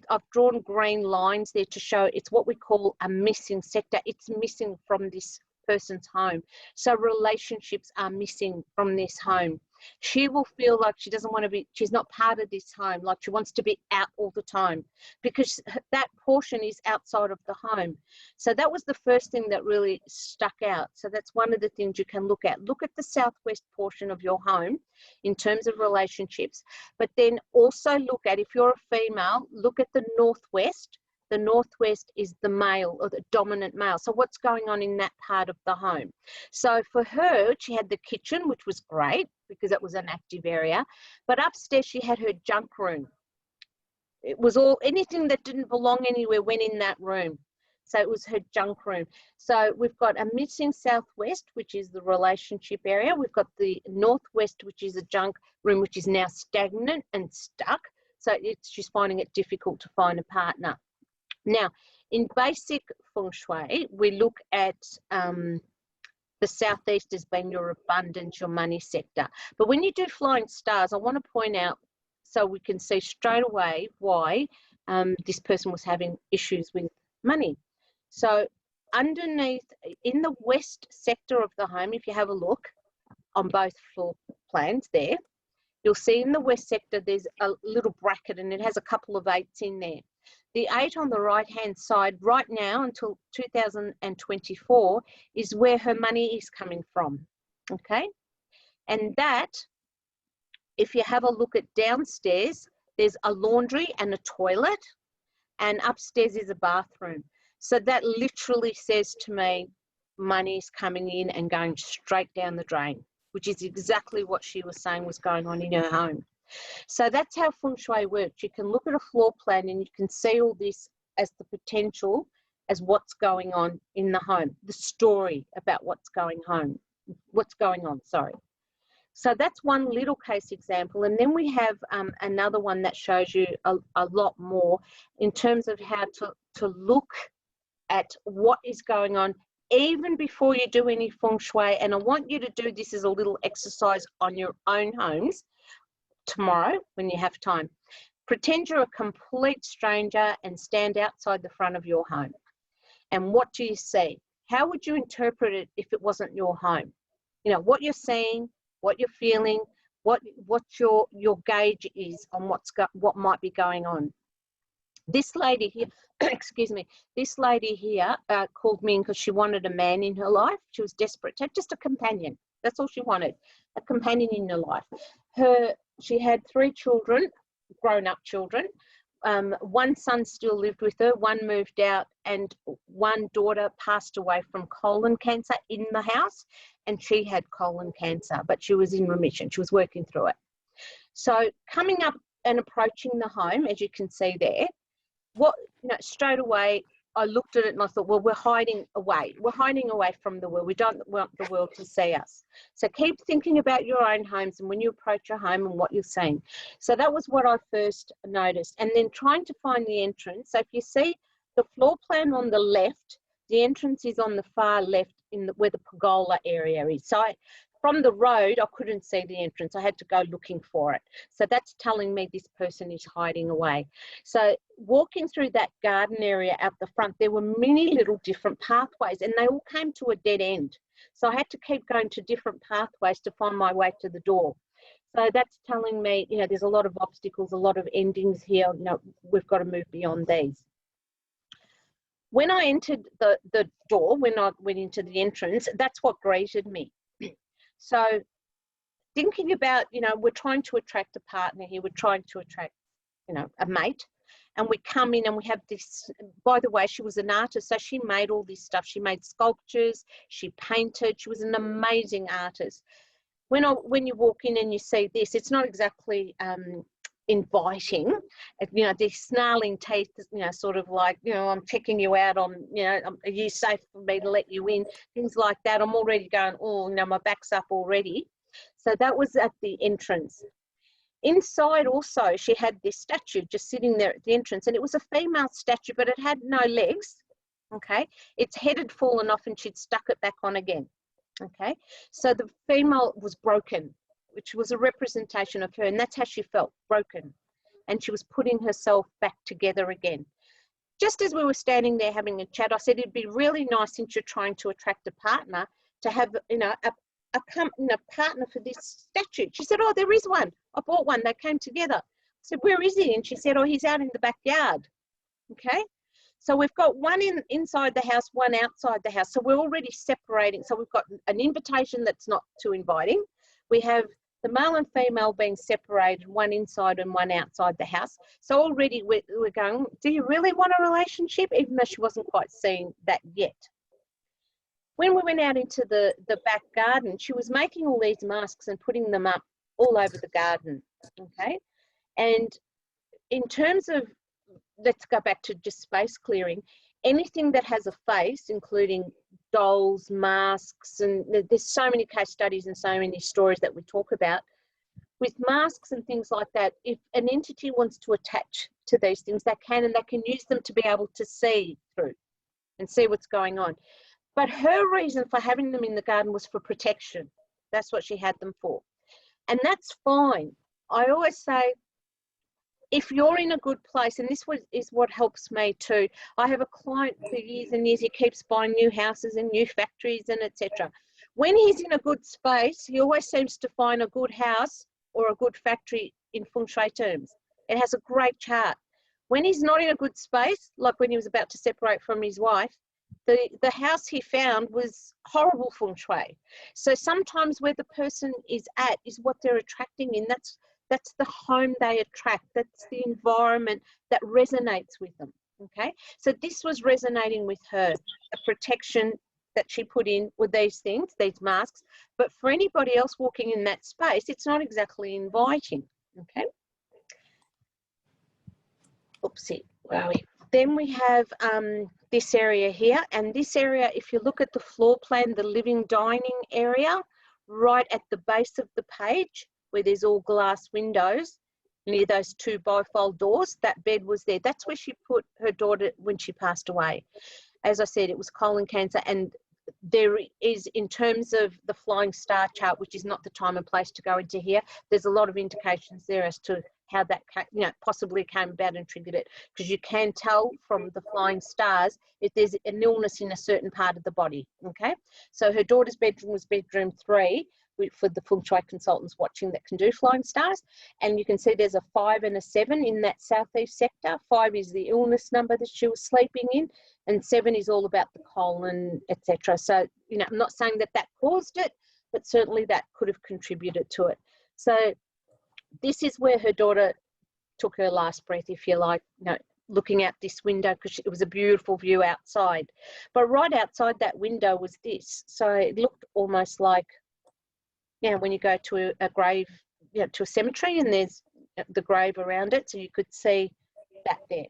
I've drawn green lines there to show it's what we call a missing sector. It's missing from this person's home. So relationships are missing from this home. She will feel like she doesn't want to be, she's not part of this home, like she wants to be out all the time, because that portion is outside of the home. So that was the first thing that really stuck out. So that's one of the things you can look at. Look at the southwest portion of your home in terms of relationships, but then also look at, if you're a female, look at the northwest. The northwest is the male, or the dominant male. So what's going on in that part of the home? So for her, she had the kitchen, which was great because it was an active area, but upstairs she had her junk room. It was all, anything that didn't belong anywhere went in that room. So it was her junk room. So we've got a missing southwest, which is the relationship area. We've got the northwest, which is a junk room, which is now stagnant and stuck. So she's finding it difficult to find a partner. Now, in basic Feng Shui, we look at the southeast as being your abundance, your money sector. But when you do flying stars, I want to point out, so we can see straight away why this person was having issues with money. So underneath, in the west sector of the home, if you have a look on both floor plans there, you'll see in the west sector there's a little bracket, and it has a couple of 8s in there. The 8 on the right-hand side right now until 2024 is where her money is coming from, okay? And that, if you have a look at downstairs, there's a laundry and a toilet, and upstairs is a bathroom. So that literally says to me, money is coming in and going straight down the drain, which is exactly what she was saying was going on in her home. So that's how Feng Shui works. You can look at a floor plan and you can see all this as the potential, as what's going on in the home, the story about what's going on, sorry. So that's one little case example. And then we have another one that shows you a lot more in terms of how to look at what is going on even before you do any Feng Shui. And I want you to do this as a little exercise on your own homes tomorrow when you have time. Pretend you're a complete stranger and stand outside the front of your home. And what do you see? How would you interpret it if it wasn't your home? You know, what you're seeing, what you're feeling, what your gauge is on what might be going on. This lady here, excuse me, this lady here called me in because she wanted a man in her life. She was desperate to have just a companion. That's all she wanted, a companion in her life. She had 3 children, grown-up children. One son still lived with her, one moved out, and one daughter passed away from colon cancer in the house, and she had colon cancer, but she was in remission. She was working through it. So coming up and approaching the home, as you can see there, straight away, I looked at it and I thought, well, we're hiding away. We're hiding away from the world. We don't want the world to see us. So keep thinking about your own homes and when you approach your home and what you're seeing. So that was what I first noticed. And then trying to find the entrance. So if you see the floor plan on the left, the entrance is on the far left where the pergola area is. So from the road, I couldn't see the entrance. I had to go looking for it. So that's telling me this person is hiding away. So walking through that garden area out the front, there were many little different pathways and they all came to a dead end. So I had to keep going to different pathways to find my way to the door. So that's telling me, there's a lot of obstacles, a lot of endings here. We've got to move beyond these. When I entered the door, when I went into the entrance, that's what greeted me. So thinking about, you know, we're trying to attract a partner here, we're trying to attract, you know, a mate, and we come in and we have this, by the way, she was an artist, so she made all this stuff. She made sculptures, she painted, she was an amazing artist. When you walk in and you see this, it's not exactly inviting, you know, these snarling teeth, you know, sort of like, you know, I'm checking you out on, you know, are you safe for me to let you in, things like that. I'm already going, oh, you know, my back's up already. So that was at the entrance. Inside also, she had this statue just sitting there at the entrance, and it was a female statue, but it had no legs, okay? Its head had fallen off and she'd stuck it back on again, okay? So the female was broken, which was a representation of her, and that's how she felt, broken. And she was putting herself back together again. Just as we were standing there having a chat, I said, it'd be really nice, since you're trying to attract a partner, to have, you know, a partner for this statue. She said, oh, there is one. I bought one. They came together. I said, where is he? And she said, oh, he's out in the backyard. Okay. So we've got one inside the house, one outside the house. So we're already separating. So we've got an invitation that's not too inviting. We have the male and female being separated, one inside and one outside the house. So already we're going, do you really want a relationship? Even though she wasn't quite seeing that yet. When we went out into the back garden, she was making all these masks and putting them up all over the garden, okay? And in terms of, let's go back to just space clearing, anything that has a face, including dolls, masks, and there's so many case studies and so many stories that we talk about. With masks and things like that, if an entity wants to attach to these things, they can, and they can use them to be able to see through and see what's going on. But her reason for having them in the garden was for protection. That's what she had them for. And that's fine. I always say, if you're in a good place, and this is what helps me too. I have a client for years and years, he keeps buying new houses and new factories and etc. When he's in a good space, he always seems to find a good house or a good factory in Feng Shui terms. It has a great chart. When he's not in a good space, like when he was about to separate from his wife, the house he found was horrible Feng Shui. So sometimes where the person is at is what they're attracting in. That's the home they attract. That's the environment that resonates with them, okay? So this was resonating with her, the protection that she put in with these things, these masks. But for anybody else walking in that space, it's not exactly inviting, okay? Oopsie, where are we? Then we have this area here, and this area, if you look at the floor plan, the living dining area, right at the base of the page, where there's all glass windows, near those two bifold doors, that bed was there. That's where she put her daughter when she passed away. As I said, it was colon cancer, and there is, in terms of the flying star chart, which is not the time and place to go into here, there's a lot of indications there as to how that, you know, possibly came about and triggered it, because you can tell from the flying stars if there's an illness in a certain part of the body, okay? So her daughter's bedroom was bedroom 3 for the Feng Shui consultants watching that can do flying stars, and you can see there's a 5 and a 7 in that southeast sector. 5 is the illness number that she was sleeping in, and 7 is all about the colon, etc. So, you know, I'm not saying that that caused it, but certainly that could have contributed to it. So this is where her daughter took her last breath, if you like, you know, looking out this window, because it was a beautiful view outside. But right outside that window was this. So it looked almost like, you know, when you go to a grave, you know, to a cemetery, and there's the grave around it, so you could see that there.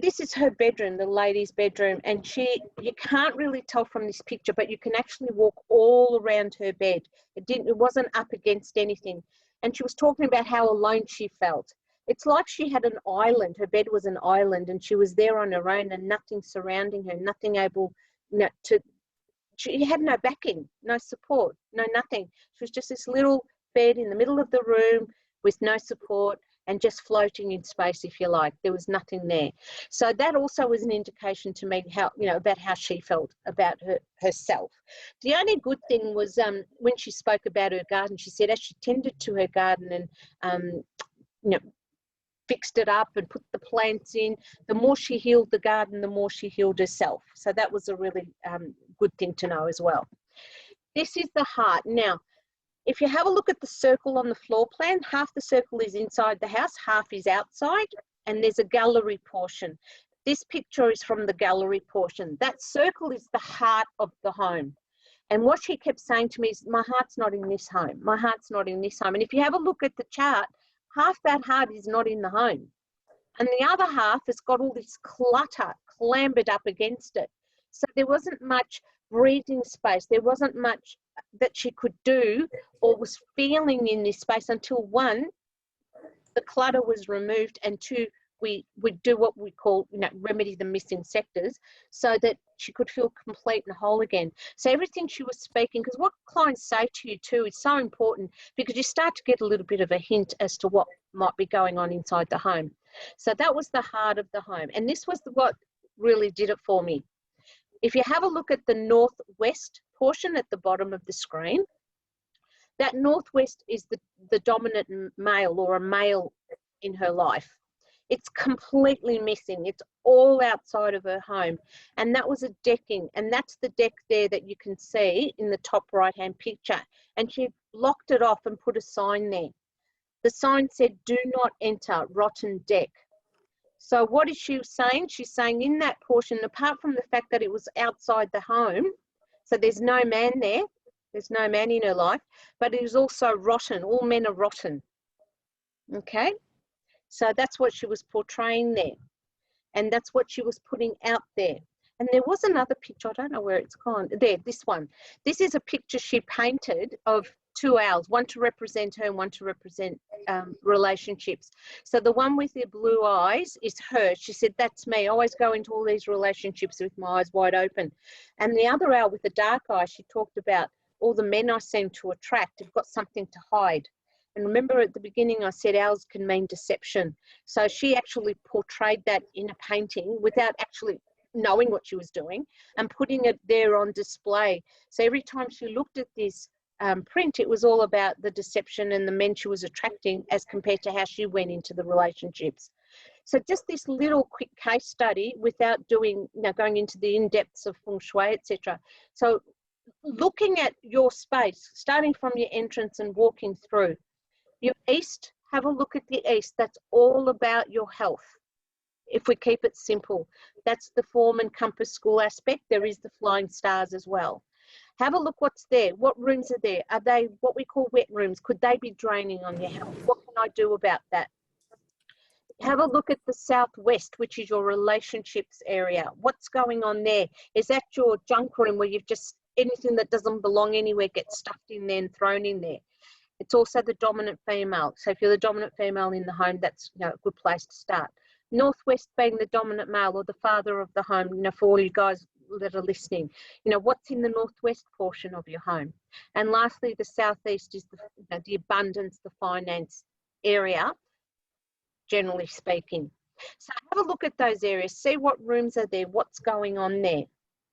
This is her bedroom, the lady's bedroom, and you can't really tell from this picture, but you can actually walk all around her bed. It wasn't up against anything. And she was talking about how alone she felt. It's like she had an island. Her bed was an island, and she was there on her own, and nothing surrounding her, nothing able, you know, she had no backing, no support, no nothing. She was just this little bed in the middle of the room with no support, and just floating in space, if you like. There was nothing there. So that also was an indication to me how, you know, about how she felt about herself. The only good thing was when she spoke about her garden, she said as she tended to her garden and, you know, fixed it up and put the plants in, the more she healed the garden, the more she healed herself. So that was a really good thing to know as well. This is the heart. Now, if you have a look at the circle on the floor plan, half the circle is inside the house, half is outside, and there's a gallery portion. This picture is from the gallery portion. That circle is the heart of the home. And what she kept saying to me is, my heart's not in this home. My heart's not in this home. And if you have a look at the chart, half that heart is not in the home. And the other half has got all this clutter clambered up against it. So there wasn't much breathing space. There wasn't much that she could do or was feeling in this space until, one, the clutter was removed, and two, we would do what we call, remedy the missing sectors, so that she could feel complete and whole again. So everything she was speaking, because what clients say to you too is so important, because you start to get a little bit of a hint as to what might be going on inside the home. So that was the heart of the home. And this was what really did it for me. If you have a look at the northwest portion at the bottom of the screen, that northwest is the dominant male, or a male in her life. It's completely missing. It's all outside of her home. And that was a decking. And that's the deck there that you can see in the top right-hand picture. And she locked it off and put a sign there. The sign said, "Do not enter, rotten deck." So what is she saying? She's saying in that portion, apart from the fact that it was outside the home, so there's no man there, there's no man in her life, but it is also rotten. All men are rotten. Okay? So that's what she was portraying there. And that's what she was putting out there. And there was another picture, I don't know where it's gone. There, this one. This is a picture she painted of two owls, one to represent her and one to represent relationships. So the one with the blue eyes is her. She said, "That's me. I always go into all these relationships with my eyes wide open." And the other owl with the dark eyes, she talked about all the men I seem to attract have got something to hide. And remember at the beginning I said owls can mean deception. So she actually portrayed that in a painting without actually knowing what she was doing, and putting it there on display. So every time she looked at this print, it was all about the deception and the men she was attracting as compared to how she went into the relationships. So just this little quick case study without doing, going into the in-depths of Feng Shui, etc. So looking at your space, starting from your entrance and walking through. Your east, have a look at the east. That's all about your health. If we keep it simple, that's the form and compass school aspect. There is the flying stars as well. Have a look what's there. What rooms are there? Are they what we call wet rooms? Could they be draining on your health? What can I do about that? Have a look at the southwest, which is your relationships area. What's going on there? Is that your junk room where you've just, anything that doesn't belong anywhere gets stuffed in there and thrown in there? It's also the dominant female. So if you're the dominant female in the home, that's a good place to start. Northwest being the dominant male or the father of the home, for all you guys that are listening, what's in the northwest portion of your home. And lastly, the southeast is the abundance, the finance area, generally speaking. So have a look at those areas, see what rooms are there, what's going on there.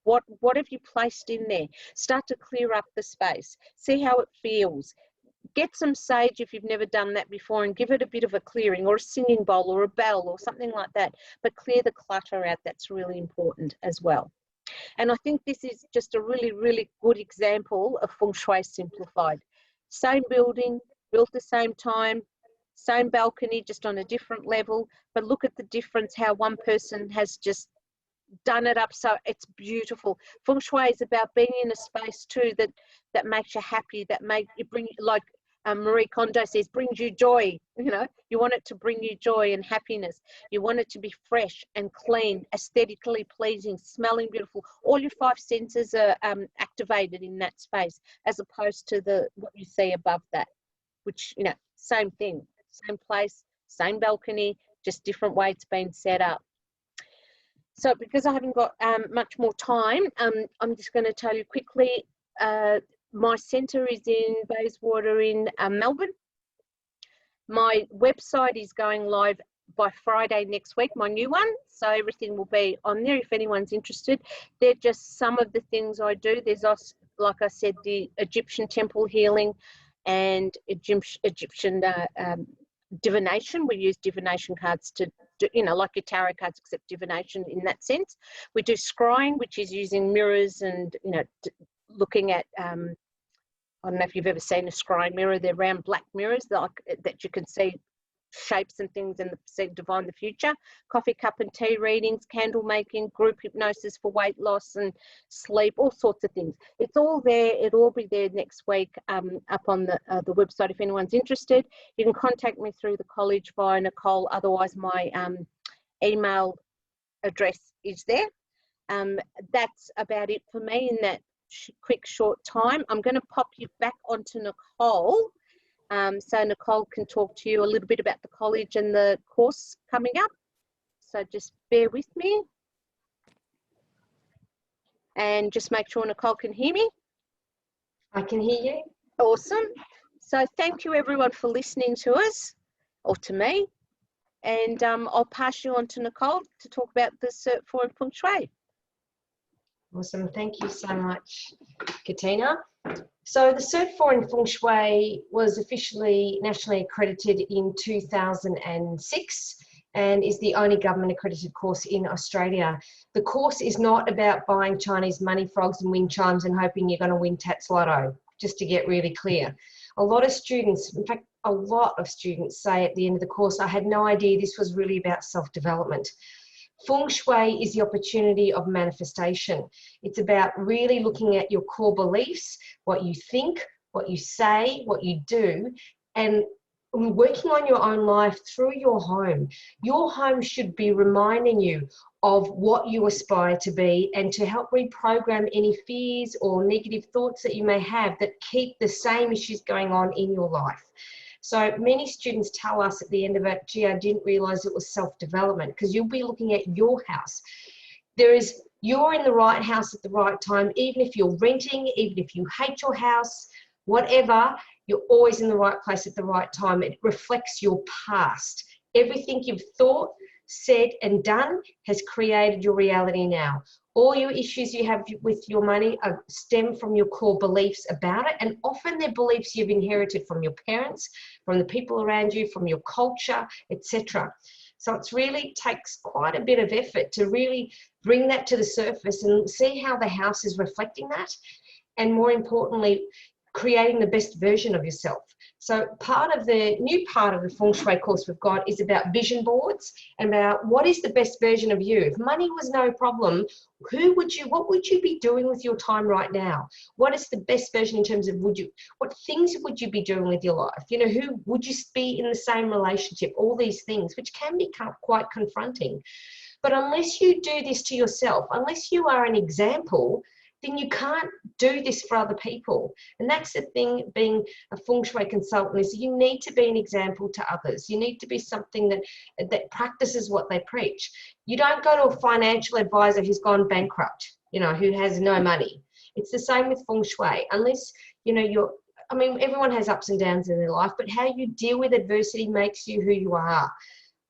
What have you placed in there? Start to clear up the space, see how it feels. Get some sage if you've never done that before and give it a bit of a clearing, or a singing bowl or a bell or something like that, but clear the clutter out. That's really important as well. And I think this is just a really, really good example of Feng Shui simplified. Same building, built the same time, same balcony, just on a different level, but look at the difference, how one person has just done it up so it's beautiful. Feng Shui is about being in a space too that makes you happy, that make you bring, like Marie Kondo says, brings you joy. You want it to bring you joy and happiness. You want it to be fresh and clean, aesthetically pleasing, smelling beautiful. All your five senses are activated in that space, as opposed to what you see above that, which same thing, same place, same balcony, just different way it's been set up. So because I haven't got much more time, I'm just going to tell you quickly, my centre is in Bayswater in Melbourne. My website is going live by Friday next week, my new one. So everything will be on there if anyone's interested. They're just some of the things I do. There's also, like I said, the Egyptian temple healing and Egyptian divination. We use divination cards to do, you know, like your tarot cards, except divination in that sense. We do scrying, which is using mirrors and, you know, looking at, I don't know if you've ever seen a scrying mirror. They're round black mirrors that you can see shapes and things and divine the future. Coffee cup and tea readings, candle making, group hypnosis for weight loss and sleep, all sorts of things. It's all there. It'll all be there next week up on the website if anyone's interested. You can contact me through the college via Nicole. Otherwise, my email address is there. That's about it for me in that quick short time. I'm going to pop you back onto Nicole. So Nicole can talk to you a little bit about the college and the course coming up. So just bear with me. And just make sure Nicole can hear me. I can hear you. Awesome. So thank you everyone for listening to us, or to me. And I'll pass you on to Nicole to talk about the Cert 4 in Feng Shui. Awesome. Thank you so much, Katina. So the Cert 4 in Feng Shui was officially nationally accredited in 2006 and is the only government accredited course in Australia. The course is not about buying Chinese money frogs and wind chimes and hoping you're going to win Tats Lotto, just to get really clear. A lot of students, in fact, a lot of students say at the end of the course, I had no idea this was really about self-development. Feng Shui is the opportunity of manifestation. It's about really looking at your core beliefs, what you think, what you say, what you do, and working on your own life through your home. Your home should be reminding you of what you aspire to be and to help reprogram any fears or negative thoughts that you may have that keep the same issues going on in your life. So many students tell us at the end of it, gee, I didn't realize it was self-development, because you'll be looking at your house. You're in the right house at the right time, even if you're renting, even if you hate your house, whatever, you're always in the right place at the right time. It reflects your past. Everything you've thought, said and done has created your reality now. All your issues you have with your money stem from your core beliefs about it, and often they're beliefs you've inherited from your parents, from the people around you, from your culture, etc. So it really takes quite a bit of effort to really bring that to the surface and see how the house is reflecting that, and more importantly, creating the best version of yourself. So part of the new part of the Feng Shui course we've got is about vision boards and about what is the best version of you. If money was no problem, what would you be doing with your time right now? What is the best version in terms of what things would you be doing with your life? You know, who would you be in the same relationship? All these things, which can become quite confronting. But unless you do this to yourself, unless you are an example, then you can't do this for other people. And that's the thing, being a Feng Shui consultant, is you need to be an example to others. You need to be something that practices what they preach. You don't go to a financial advisor who's gone bankrupt, you know, who has no money. It's the same with Feng Shui. Unless, you know, everyone has ups and downs in their life, but how you deal with adversity makes you who you are.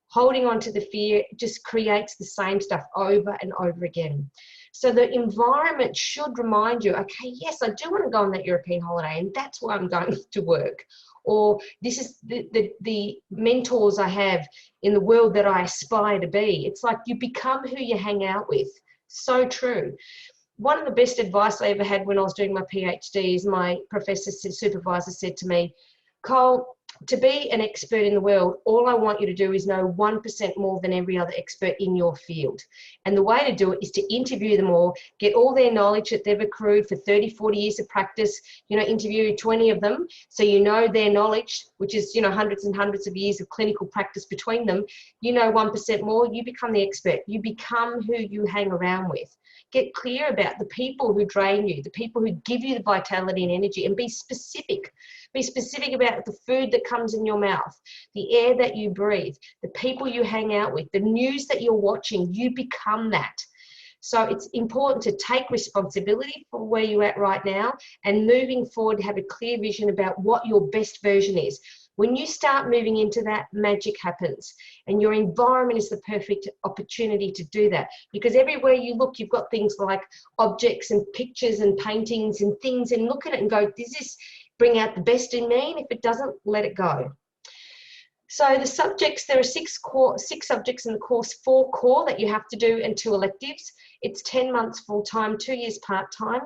Holding on to the fear just creates the same stuff over and over again. So the environment should remind you, okay, yes, I do want to go on that European holiday, and that's why I'm going to work. Or this is the mentors I have in the world that I aspire to be. It's like you become who you hang out with. So true. One of the best advice I ever had when I was doing my PhD is my supervisor said to me, Cole, to be an expert in the world, all I want you to do is know 1% more than every other expert in your field. And the way to do it is to interview them all, get all their knowledge that they've accrued for 30, 40 years of practice, you know, interview 20 of them, so you know their knowledge, which is, you know, hundreds and hundreds of years of clinical practice between them. You know 1% more, you become the expert. You become who you hang around with. Get clear about the people who drain you, the people who give you the vitality and energy, and be specific. Be specific about the food that comes in your mouth, the air that you breathe, the people you hang out with, the news that you're watching. You become that. So it's important to take responsibility for where you're at right now, and moving forward, have a clear vision about what your best version is. When you start moving into that, magic happens, and your environment is the perfect opportunity to do that, because everywhere you look, you've got things like objects and pictures and paintings and things, and look at it and go, does this bring out the best in me? And if it doesn't, let it go. So the subjects, there are six subjects in the course, 4 core that you have to do and 2 electives. It's 10 months full-time, 2 years part-time.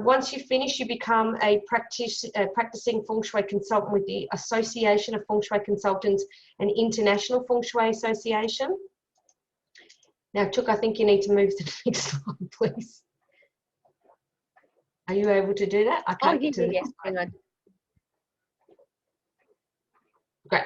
Once you finish, you become a practicing Feng Shui consultant with the Association of Feng Shui Consultants and International Feng Shui Association. Now, Took, I think you need to move to the next slide, please. Are you able to do that? I can't get to the next slide. Hang on. Great.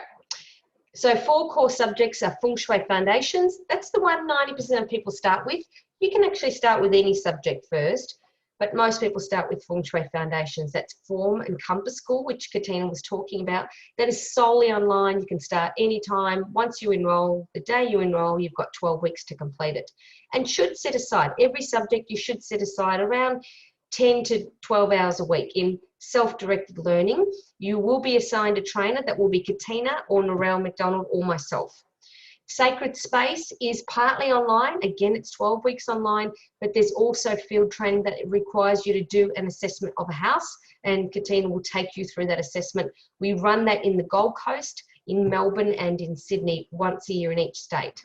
So 4 core subjects are Feng Shui Foundations. That's the one 90% of people start with. You can actually start with any subject first, but most people start with Feng Shui Foundations. That's Form and Compass School, which Katina was talking about. That is solely online. You can start anytime. Once you enroll, the day you enroll, you've got 12 weeks to complete it. And should set aside, every subject you should set aside around 10 to 12 hours a week in self-directed learning. You will be assigned a trainer that will be Katina or Narelle McDonald or myself. Sacred Space is partly online. Again, it's 12 weeks online, but there's also field training that requires you to do an assessment of a house, and Katina will take you through that assessment. We run that in the Gold Coast, in Melbourne and in Sydney once a year in each state.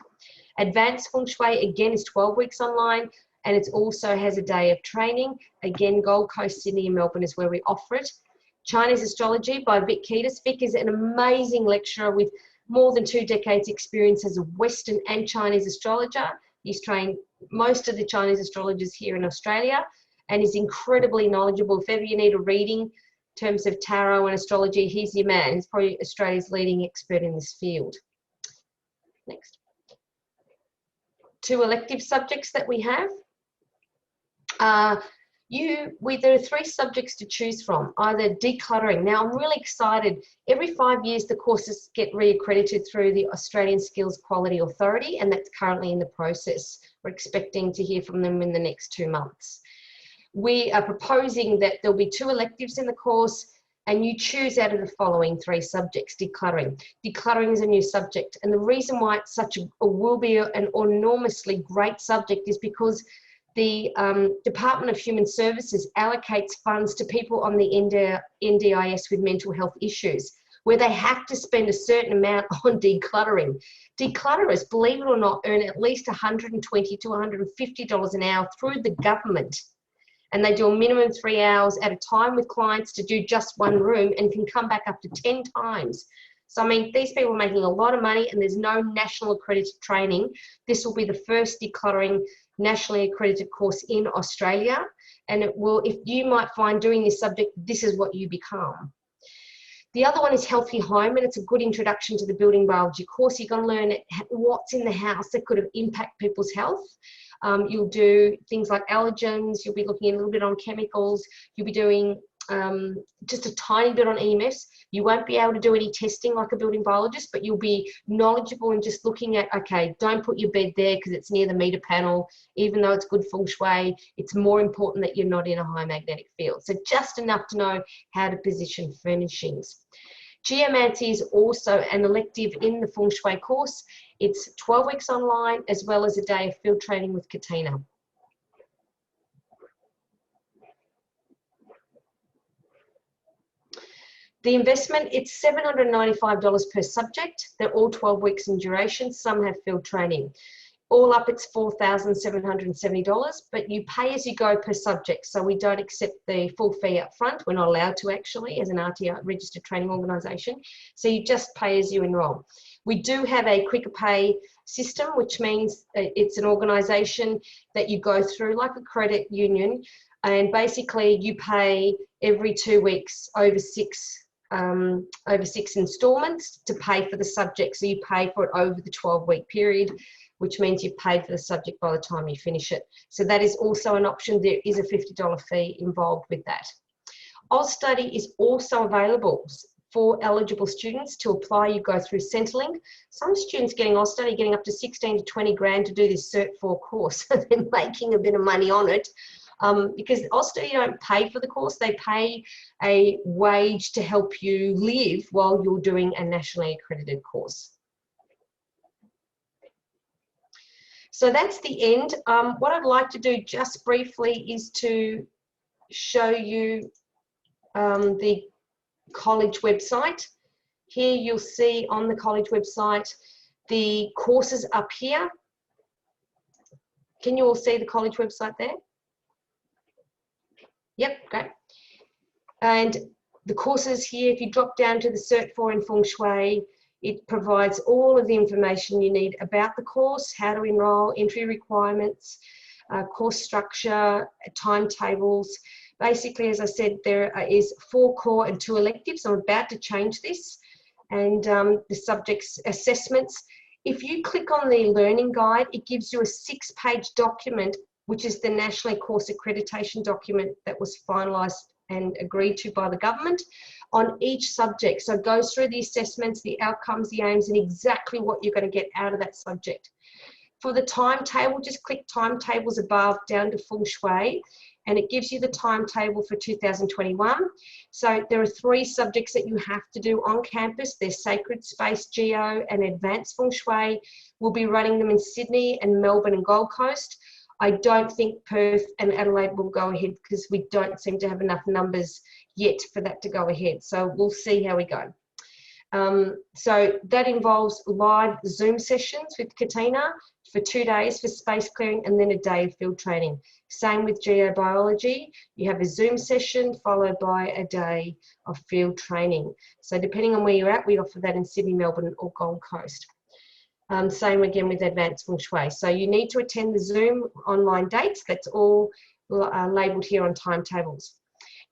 Advanced Feng Shui, again, is 12 weeks online, and it also has a day of training. Again, Gold Coast, Sydney and Melbourne is where we offer it. Chinese Astrology by Vic Kiedis. Vic is an amazing lecturer with more than 2 decades experience as a Western and Chinese astrologer. He's trained most of the Chinese astrologers here in Australia and is incredibly knowledgeable. If ever you need a reading in terms of tarot and astrology, he's your man. He's probably Australia's leading expert in this field. Next. 2 elective subjects that we have. There are 3 subjects to choose from, either decluttering. Now, I'm really excited. Every 5 years, the courses get reaccredited through the Australian Skills Quality Authority, and that's currently in the process. We're expecting to hear from them in the next 2 months. We are proposing that there'll be 2 electives in the course, and you choose out of the following 3 subjects. Decluttering. Decluttering is a new subject, and the reason why it's will be an enormously great subject is because the Department of Human Services allocates funds to people on the NDIS with mental health issues, where they have to spend a certain amount on decluttering. Declutterers, believe it or not, earn at least $120 to $150 an hour through the government. And they do a minimum 3 hours at a time with clients to do just 1 room and can come back up to 10 times. So, I mean, these people are making a lot of money and there's no national accredited training. This will be the first decluttering nationally accredited course in Australia, and it will, if you might find doing this subject, this is what you become. The other one is Healthy Home, and it's a good introduction to the building biology course. You're going to learn what's in the house that could have impact people's health. You'll do things like allergens, you'll be looking a little bit on chemicals, you'll be doing just a tiny bit on EMFs. You won't be able to do any testing like a building biologist, but you'll be knowledgeable in just looking at, okay, don't put your bed there because it's near the meter panel. Even though it's good feng shui, it's more important that you're not in a high magnetic field. So just enough to know how to position furnishings. Geomancy is also an elective in the feng shui course. It's 12 weeks online as well as a day of field training with Katina. The investment, it's $795 per subject. They're all 12 weeks in duration. Some have field training. All up, it's $4,770, but you pay as you go per subject. So we don't accept the full fee up front. We're not allowed to actually as an RTI registered training organisation. So you just pay as you enrol. We do have a quicker pay system, which means it's an organisation that you go through like a credit union. And basically you pay every 2 weeks over six installments to pay for the subject. So you pay for it over the 12-week period, which means you've paid for the subject by the time you finish it. So that is also an option. There is a $50 fee involved with that. AusStudy is also available for eligible students to apply. You go through Centrelink. Some students getting AusStudy getting up to 16 to 20 grand to do this Cert 4 course. So they're making a bit of money on it. Because AusStudy don't pay for the course, they pay a wage to help you live while you're doing a nationally accredited course. So that's the end. What I'd like to do just briefly is to show you the college website. Here you'll see on the college website the courses up here. Can you all see the college website there? Yep, great. And the courses here, if you drop down to the Cert 4 in Feng Shui, it provides all of the information you need about the course, how to enroll, entry requirements, course structure, timetables. Basically, as I said, there is 4 core and 2 electives. I'm about to change this. And the subjects assessments. If you click on the learning guide, it gives you a 6-page document, which is the National Course Accreditation document that was finalised and agreed to by the government on each subject. So it goes through the assessments, the outcomes, the aims, and exactly what you're going to get out of that subject. For the timetable, just click timetables above down to Feng Shui, and it gives you the timetable for 2021. So there are 3 subjects that you have to do on campus. They're Sacred Space, Geo, and Advanced Feng Shui. We'll be running them in Sydney and Melbourne and Gold Coast. I don't think Perth and Adelaide will go ahead because we don't seem to have enough numbers yet for that to go ahead. So we'll see how we go. So that involves live Zoom sessions with Katina for 2 days for space clearing and then a day of field training. Same with geobiology. You have a Zoom session followed by a day of field training. So depending on where you're at, we offer that in Sydney, Melbourne or Gold Coast. Same again with Advanced Feng Shui. So you need to attend the Zoom online dates. That's all labelled here on timetables.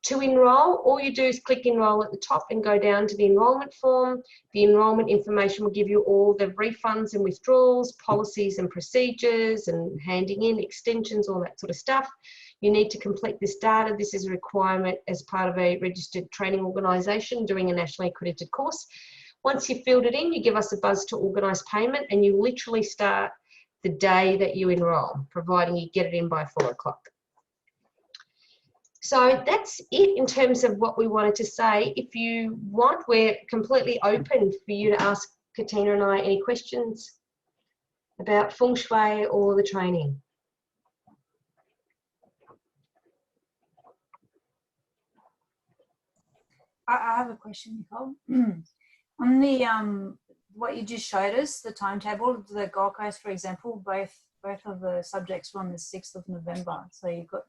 To enrol, all you do is click enrol at the top and go down to the enrolment form. The enrolment information will give you all the refunds and withdrawals, policies and procedures, and handing in extensions, all that sort of stuff. You need to complete this data. This is a requirement as part of a registered training organisation doing a nationally accredited course. Once you've filled it in, you give us a buzz to organise payment, and you literally start the day that you enrol, providing you get it in by 4 o'clock. So that's it in terms of what we wanted to say. If you want, we're completely open for you to ask Katina and I any questions about Feng Shui or the training. I have a question, Nicole. On the what you just showed us, the timetable, the Gold Coast, for example, both of the subjects were on the 6th of November. So you've got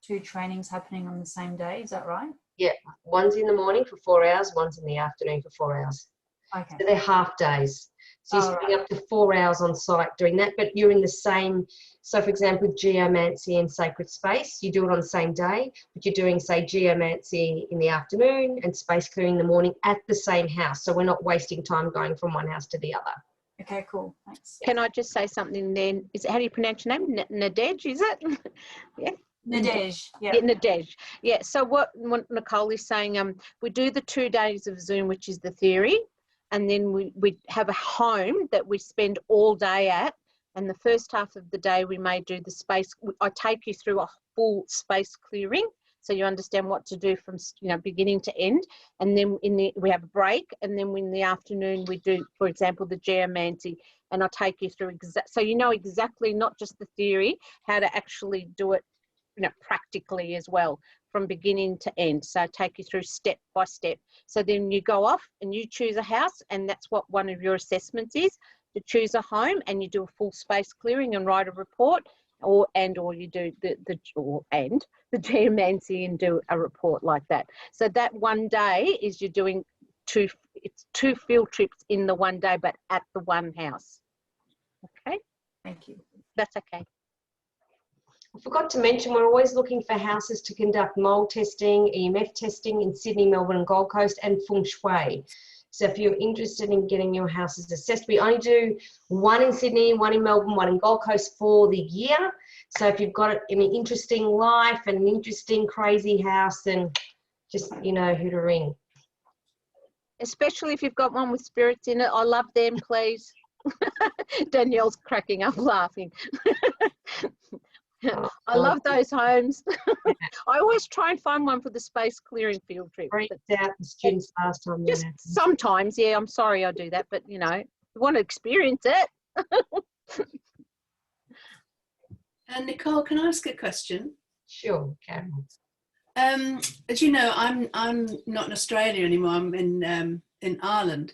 2 trainings happening on the same day, is that right? Yeah, one's in the morning for 4 hours, one's in the afternoon for 4 hours. Okay. So they're half days. So you're spending up to 4 hours on site doing that, but you're in the same, so for example, geomancy and sacred space, you do it on the same day, but you're doing, say, geomancy in the afternoon and space clearing in the morning at the same house. So we're not wasting time going from one house to the other. Okay, cool, thanks. Can I just say something then? Is it, how do you pronounce your name? Nadej, is it? Yeah. Nadej, yeah. Yeah, Nadej. Yeah, so what Nicole is saying, we do the 2 days of Zoom, which is the theory, and then we have a home that we spend all day at, and the first half of the day we may do the space. I take you through a full space clearing, so you understand what to do from beginning to end, and then we have a break, and then in the afternoon we do, for example, the geomancy, and I'll take you through so you know exactly not just the theory, how to actually do it practically as well from beginning to end. So I take you through step by step. So then you go off and you choose a house, and that's what one of your assessments is, to choose a home, and you do a full space clearing and write a report, or you do the geomancy and do a report like that. So that one day is you're doing 2 field trips in the one day, but at the one house. Okay? Thank you. That's okay. I forgot to mention, we're always looking for houses to conduct mold testing, EMF testing in Sydney, Melbourne and Gold Coast, and Feng Shui. So if you're interested in getting your houses assessed, we only do 1 in Sydney, 1 in Melbourne, 1 in Gold Coast for the year. So if you've got an interesting life and an interesting crazy house, then just, you know who to ring. Especially if you've got one with spirits in it. I love them, please. Danielle's cracking up laughing. I love those homes. I always try and find one for the space clearing field trip. Freaked out the students last time. Just sometimes, yeah, I'm sorry I do that, but you want to experience it. Nicole, can I ask a question? Sure, Karen. As you know, I'm not in Australia anymore. I'm in in Ireland,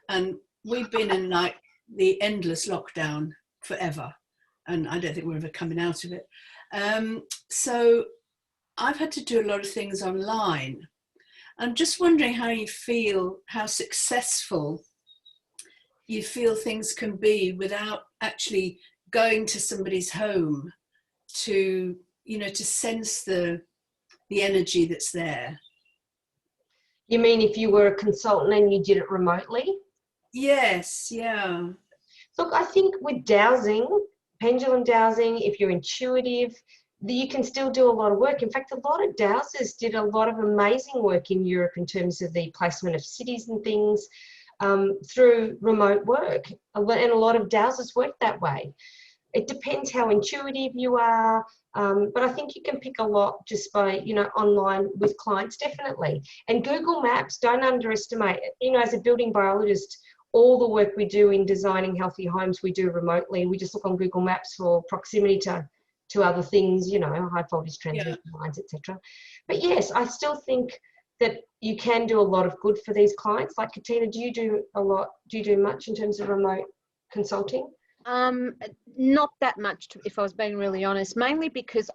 and we've been in like the endless lockdown forever, and I don't think we're ever coming out of it. So I've had to do a lot of things online. I'm just wondering how you feel, how successful you feel things can be without actually going to somebody's home to, you know, to sense the energy that's there. You mean if you were a consultant and you did it remotely? Yes, yeah. Look, I think with dowsing, pendulum dowsing, if you're intuitive, you can still do a lot of work. In fact, a lot of dowsers did a lot of amazing work in Europe in terms of the placement of cities and things through remote work. And a lot of dowsers work that way. It depends how intuitive you are, but I think you can pick a lot just by, you know, online with clients, definitely. And Google Maps, don't underestimate it. You know, as a building biologist, all the work we do in designing healthy homes, we do remotely. We just look on Google Maps for proximity to other things, you know, high voltage transmission lines, etc. But yes, I still think that you can do a lot of good for these clients. Like Katina, do you do much in terms of remote consulting? Not that much, if I was being really honest, mainly because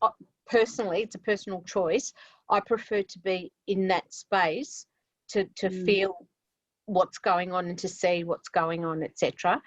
personally, it's a personal choice. I prefer to be in that space to feel what's going on and to see what's going on, etc.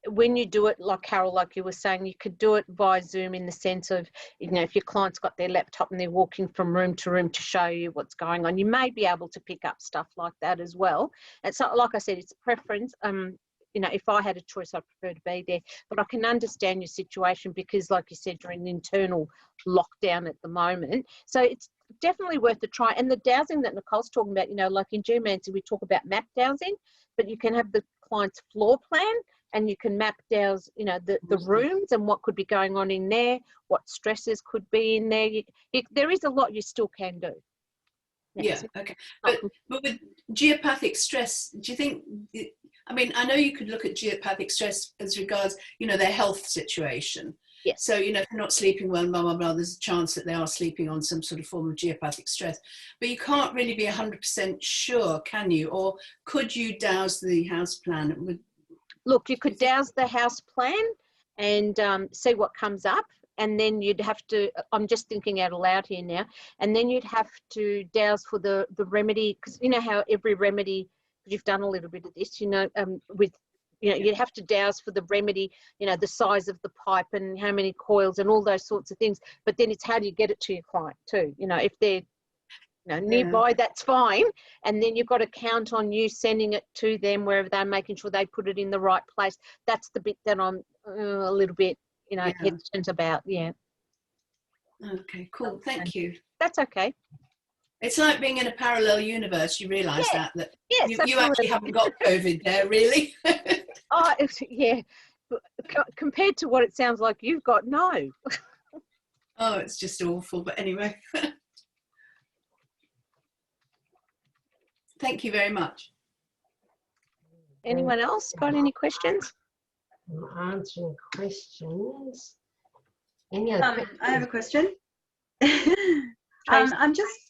When you do it, like Carol, like you were saying, you could do it via Zoom in the sense of, you know, if your client's got their laptop and they're walking from room to room to show you what's going on, you may be able to pick up stuff like that as well. And so, like I said, it's a preference. You know, if I had a choice, I'd prefer to be there. But I can understand your situation because, like you said, you're in internal lockdown at the moment. So it's definitely worth a try. And the dowsing that Nicole's talking about, you know, like in Geomancy, we talk about map dowsing, but you can have the client's floor plan and you can map dows, you know, the rooms and what could be going on in there, what stresses could be in there. There is a lot you still can do. Yeah, okay. But with geopathic stress, do you think, I mean, I know you could look at geopathic stress as regards, you know, their health situation. Yes. So, you know, if they're not sleeping well, blah, blah, blah, there's a chance that they are sleeping on some sort of form of geopathic stress. But you can't really be 100% sure, can you? Or could you douse the house plan? Look, you could douse the house plan and see what comes up. And then you'd have to, I'm just thinking out aloud here now, and then you'd have to douse for the remedy, because you know how every remedy, you've done a little bit of this, you know, with, you know, you'd have to douse for the remedy, you know, the size of the pipe and how many coils and all those sorts of things. But then it's how do you get it to your client too? You know, if they're, you know, nearby, that's fine. And then you've got to count on you sending it to them wherever they're, making sure they put it in the right place. That's the bit that I'm a little bit, you know, hesitant about. Okay, cool. Thank you. That's okay. It's like being in a parallel universe. You realise that yes, you actually haven't got COVID there, really. Oh, yeah. Compared to what it sounds like you've got, no. Oh, it's just awful. But anyway. Thank you very much. Anyone else got any questions? I'm answering questions. Any other questions? I have a question.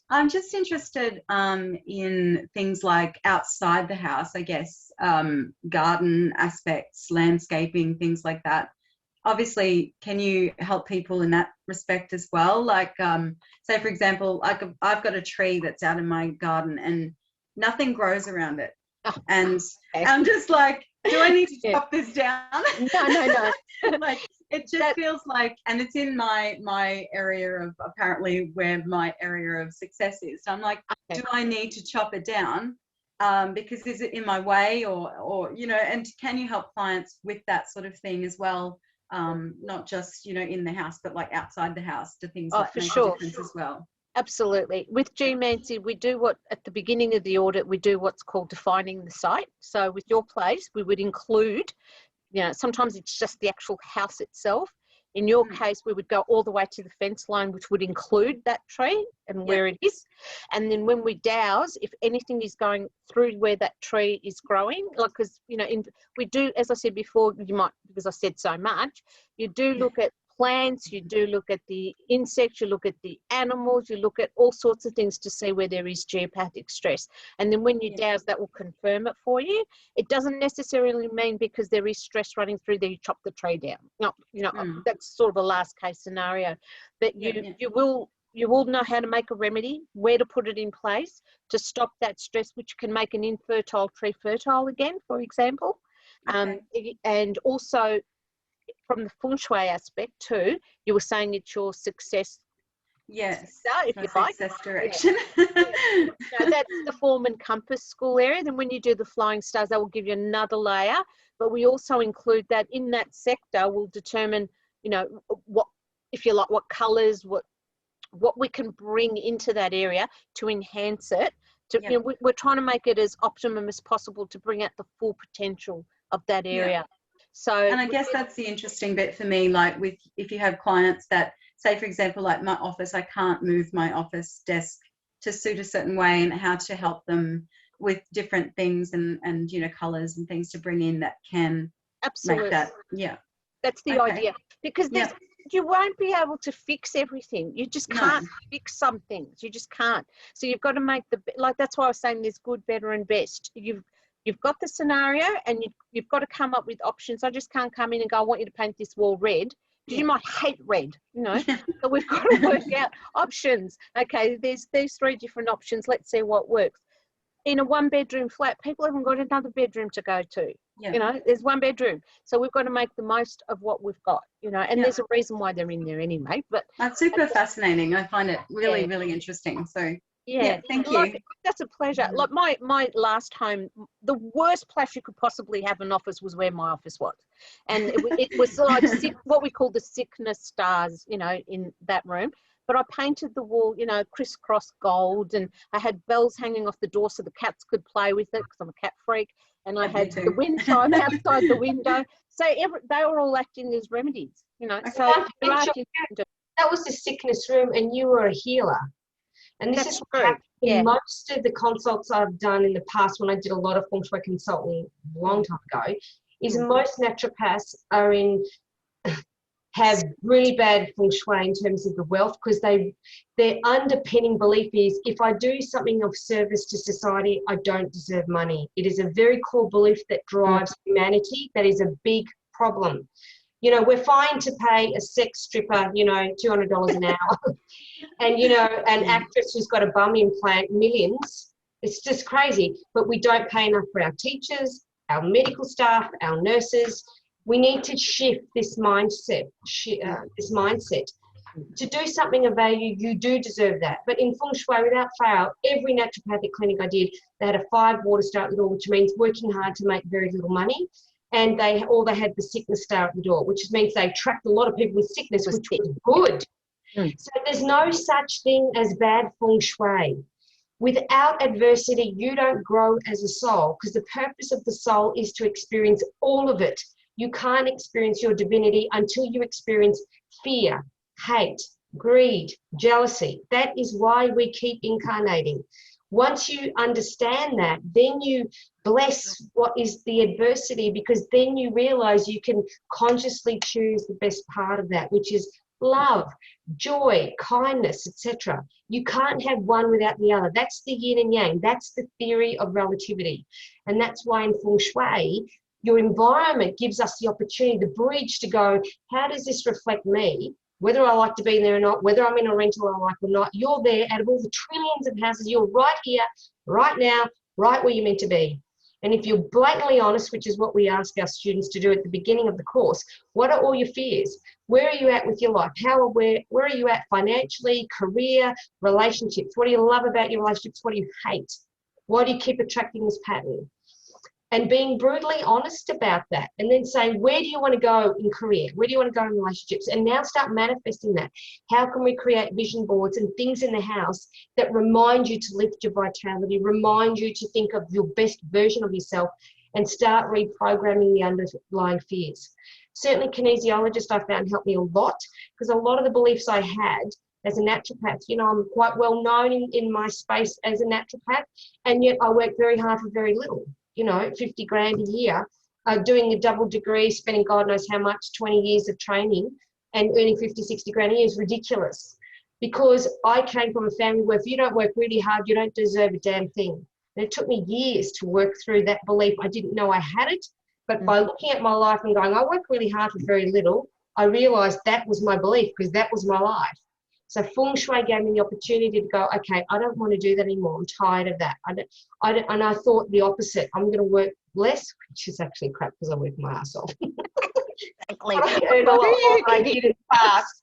I'm just interested in things like outside the house, I guess, garden aspects, landscaping, things like that. Obviously, can you help people in that respect as well? Like, say, for example, I've got a tree that's out in my garden and nothing grows around it. Oh, and okay. I'm just like, do I need to chop this down? No. Like, it just feels like, and it's in my area of, apparently where my area of success is. So I'm like, do I need to chop it down? Because is it in my way, or you know, and can you help clients with that sort of thing as well? Not just, you know, in the house, but like outside the house, do things like make a difference as well? Absolutely. With Geomancy, we do what, at the beginning of the audit, we do what's called defining the site. So with your place, we would include, you know, sometimes it's just the actual house itself. In your case, we would go all the way to the fence line, which would include that tree and where it is. And then when we douse, if anything is going through where that tree is growing, like, because, you know, we do, as I said before, you might, because I said so much, you do look at plants, you do look at the insects, you look at the animals, you look at all sorts of things to see where there is geopathic stress. And then when you dowse, that will confirm it for you. It doesn't necessarily mean because there is stress running through there, you chop the tree down. No, that's sort of a last case scenario. But you will know how to make a remedy, where to put it in place to stop that stress, which can make an infertile tree fertile again, for example. And also, from the Feng Shui aspect too, you were saying it's your success. Yes, if you like. Success direction. So that's the form and compass school area. Then when you do the flying stars, that will give you another layer. But we also include that in that sector will determine, what, if you like, what colours, what we can bring into that area to enhance it. We're trying to make it as optimum as possible to bring out the full potential of that area. So, and I guess that's the interesting bit for me, like if you have clients that say, for example, like my office, I can't move my office desk to suit a certain way, and how to help them with different things and colors and things to bring in that can make that. That's the idea, because you won't be able to fix everything. You just can't fix some things. You just can't. So you've got to make that's why I was saying there's good, better and best. You've got the scenario, and you've got to come up with options. I just can't come in and go, I want you to paint this wall red, because you might hate red, So we've got to work out options. Okay, there's these 3 different options. Let's see what works. In a 1-bedroom flat, people haven't got another bedroom to go to. There's 1 bedroom. So we've got to make the most of what we've got, and there's a reason why they're in there anyway. But that's super fascinating. I find it really, really interesting. So thank you. That's a pleasure. Like my last home, the worst place you could possibly have an office was where my office was, and it was like what we call the sickness stars, in that room. But I painted the wall, crisscross gold, and I had bells hanging off the door so the cats could play with it, because I'm a cat freak. And I had the wind chime outside the window. So they were all acting as remedies, So that was the sickness room, and you were a healer. And this is what in most of the consults I've done in the past, when I did a lot of Feng Shui consulting a long time ago, is most naturopaths have really bad Feng Shui in terms of the wealth, because their underpinning belief is, if I do something of service to society, I don't deserve money. It is a very core belief that drives humanity. That is a big problem. We're fine to pay a sex stripper, $200 an hour, and, an actress who's got a bum implant, millions. It's just crazy. But we don't pay enough for our teachers, our medical staff, our nurses. We need to shift this mindset. To do something of value, you do deserve that. But in Feng Shui, without fail, every naturopathic clinic I did, they had a 5-water star at the door, which means working hard to make very little money. And they had the sickness star at the door, which means they tracked a lot of people with sickness, which was good. So there's no such thing as bad Feng Shui. Without adversity, you don't grow as a soul, because the purpose of the soul is to experience all of it. You can't experience your divinity until you experience fear, hate, greed, jealousy. That is why we keep incarnating. Once you understand that, then you bless what is the adversity, because then you realize you can consciously choose the best part of that, which is love, joy, kindness, etc. You can't have one without the other. That's the yin and yang. That's the theory of relativity. And that's why in Feng Shui, your environment gives us the opportunity, the bridge to go, how does this reflect me? Whether I like to be there or not, whether I'm in a rental I like or not, you're there out of all the trillions of houses. You're right here, right now, right where you're meant to be. And if you're blatantly honest, which is what we ask our students to do at the beginning of the course, what are all your fears? Where are you at with your life? Where are you at financially, career, relationships? What do you love about your relationships? What do you hate? Why do you keep attracting this pattern? And being brutally honest about that, and then saying, where do you want to go in career? Where do you want to go in relationships? And now start manifesting that. How can we create vision boards and things in the house that remind you to lift your vitality, remind you to think of your best version of yourself, and start reprogramming the underlying fears? Certainly kinesiologists I found helped me a lot, because a lot of the beliefs I had as a naturopath, I'm quite well known in my space as a naturopath, and yet I work very hard for very little. 50 grand a year, doing a double degree, spending God knows how much, 20 years of training, and earning 50, 60 grand a year is ridiculous. Because I came from a family where if you don't work really hard, you don't deserve a damn thing. And it took me years to work through that belief. I didn't know I had it, but by looking at my life and going, I work really hard for very little, I realized that was my belief because that was my life. So Feng Shui gave me the opportunity to go, okay, I don't want to do that anymore. I'm tired of that. And I thought the opposite. I'm going to work less, which is actually crap because I work my ass off. Exactly. I earn a lot more than I did in the past.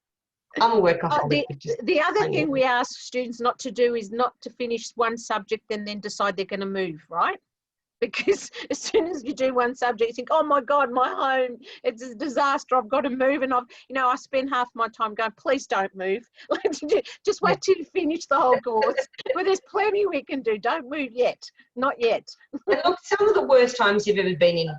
I'm a workaholic. The other thing we ask students not to do is not to finish one subject and then decide they're going to move, right? Because as soon as you do one subject, you think, oh my God, my home, it's a disaster. I've got to move. And I spend half my time going, please don't move. Just wait till you finish the whole course. Well, there's plenty we can do. Don't move yet. Not yet. And look, some of the worst times you've ever been in,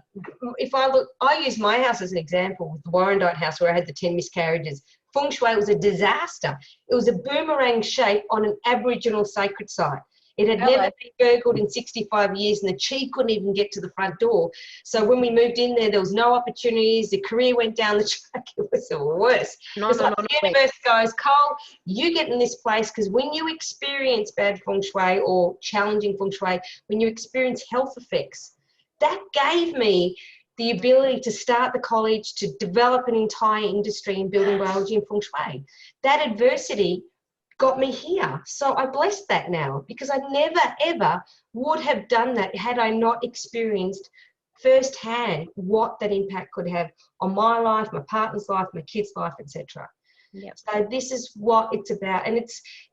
if I look, I use my house as an example with the Warrandyte house where I had the 10 miscarriages. Feng Shui was a disaster. It was a boomerang shape on an Aboriginal sacred site. It had never been burgled in 65 years, and the chi couldn't even get to the front door. So when we moved in there was no opportunities. The career went down the track. It was the worst. The universe goes, Cole, you get in this place because when you experience bad Feng Shui or challenging Feng Shui, when you experience health effects, that gave me the ability to start the college, to develop an entire industry in building biology and Feng Shui. That adversity got me here. So I bless that now because I never, ever would have done that had I not experienced firsthand what that impact could have on my life, my partner's life, my kid's life, etc. Yep. So this is what it's about, and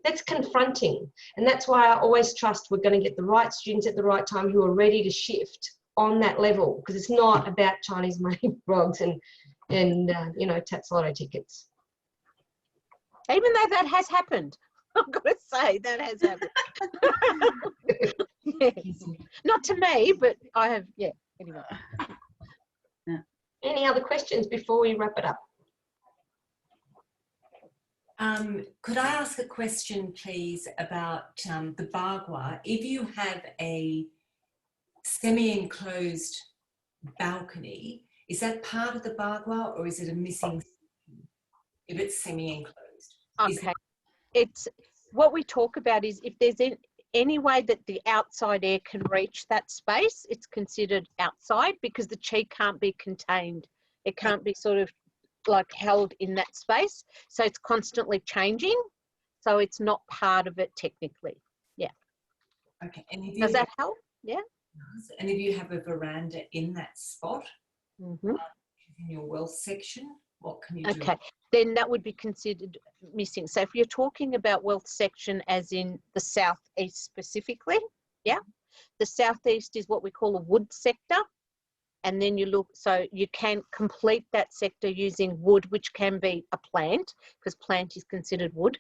that's confronting, and that's why I always trust we're going to get the right students at the right time who are ready to shift on that level, because it's not about Chinese money frogs and tax lotto tickets. Even though that has happened. I've got to say, that has happened. Yes. Not to me, but I have, anyway. Any other questions before we wrap it up? Could I ask a question, please, about the bagua? If you have a semi-enclosed balcony, is that part of the bagua or is it a missing section if it's semi-enclosed? Okay. It's what we talk about is if there's any way that the outside air can reach that space, it's considered outside because the chi can't be contained. It can't be sort of like held in that space. So it's constantly changing. So it's not part of it technically. Yeah. Okay. And if does that help? Yeah. And if you have a veranda in that spot, in your wealth section, what can you do? Okay, then that would be considered missing. So if you're talking about wealth section as in the southeast specifically, the southeast is what we call a wood sector. And then you look, so you can complete that sector using wood, which can be a plant, because plant is considered wood.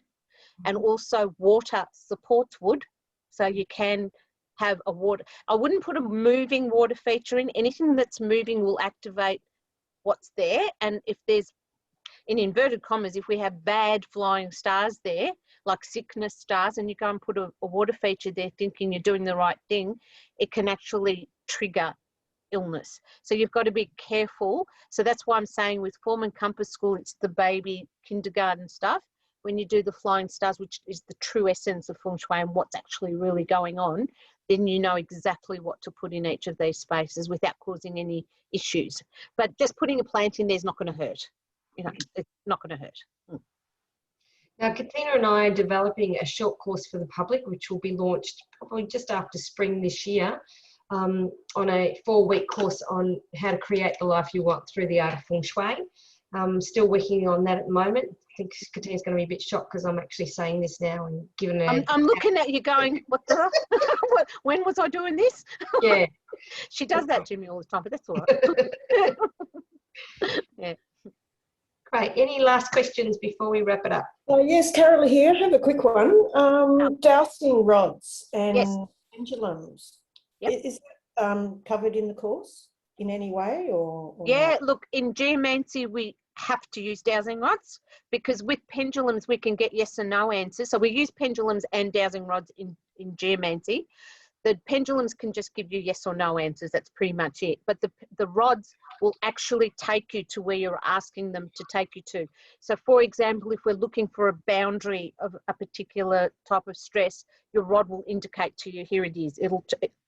And also water supports wood. So you can have a water. I wouldn't put a moving water feature in. Anything that's moving will activate what's there. And if there's, in inverted commas, if we have bad flying stars there, like sickness stars, and you go and put a water feature there thinking you're doing the right thing, it can actually trigger illness. So you've got to be careful. So that's why I'm saying with Form and Compass School, it's the baby kindergarten stuff. When you do the flying stars, which is the true essence of Feng Shui and what's actually really going on, then you know exactly what to put in each of these spaces without causing any issues. But just putting a plant in there is not going to hurt. It's not going to hurt. Now, Katina and I are developing a short course for the public, which will be launched probably just after spring this year, on a 4-week course on how to create the life you want through the art of Feng Shui. Still working on that at the moment. I think Katina's going to be a bit shocked because I'm actually saying this now and giving her... I'm looking at you going, what the... when was I doing this? Yeah. She does that to me all the time, but that's all right. Yeah. Great. Any last questions before we wrap it up? Yes, Carol here. I have a quick one. Dowsing rods and pendulums. Yep. Is that covered in the course in any way? Or yeah, not? look, in geomancy, we have to use dowsing rods because with pendulums, we can get yes and no answers. So we use pendulums and dowsing rods in geomancy. The pendulums can just give you yes or no answers. That's pretty much it. But the rods will actually take you to where you're asking them to take you to. So, for example, if we're looking for a boundary of a particular type of stress, your rod will indicate to you, here it is.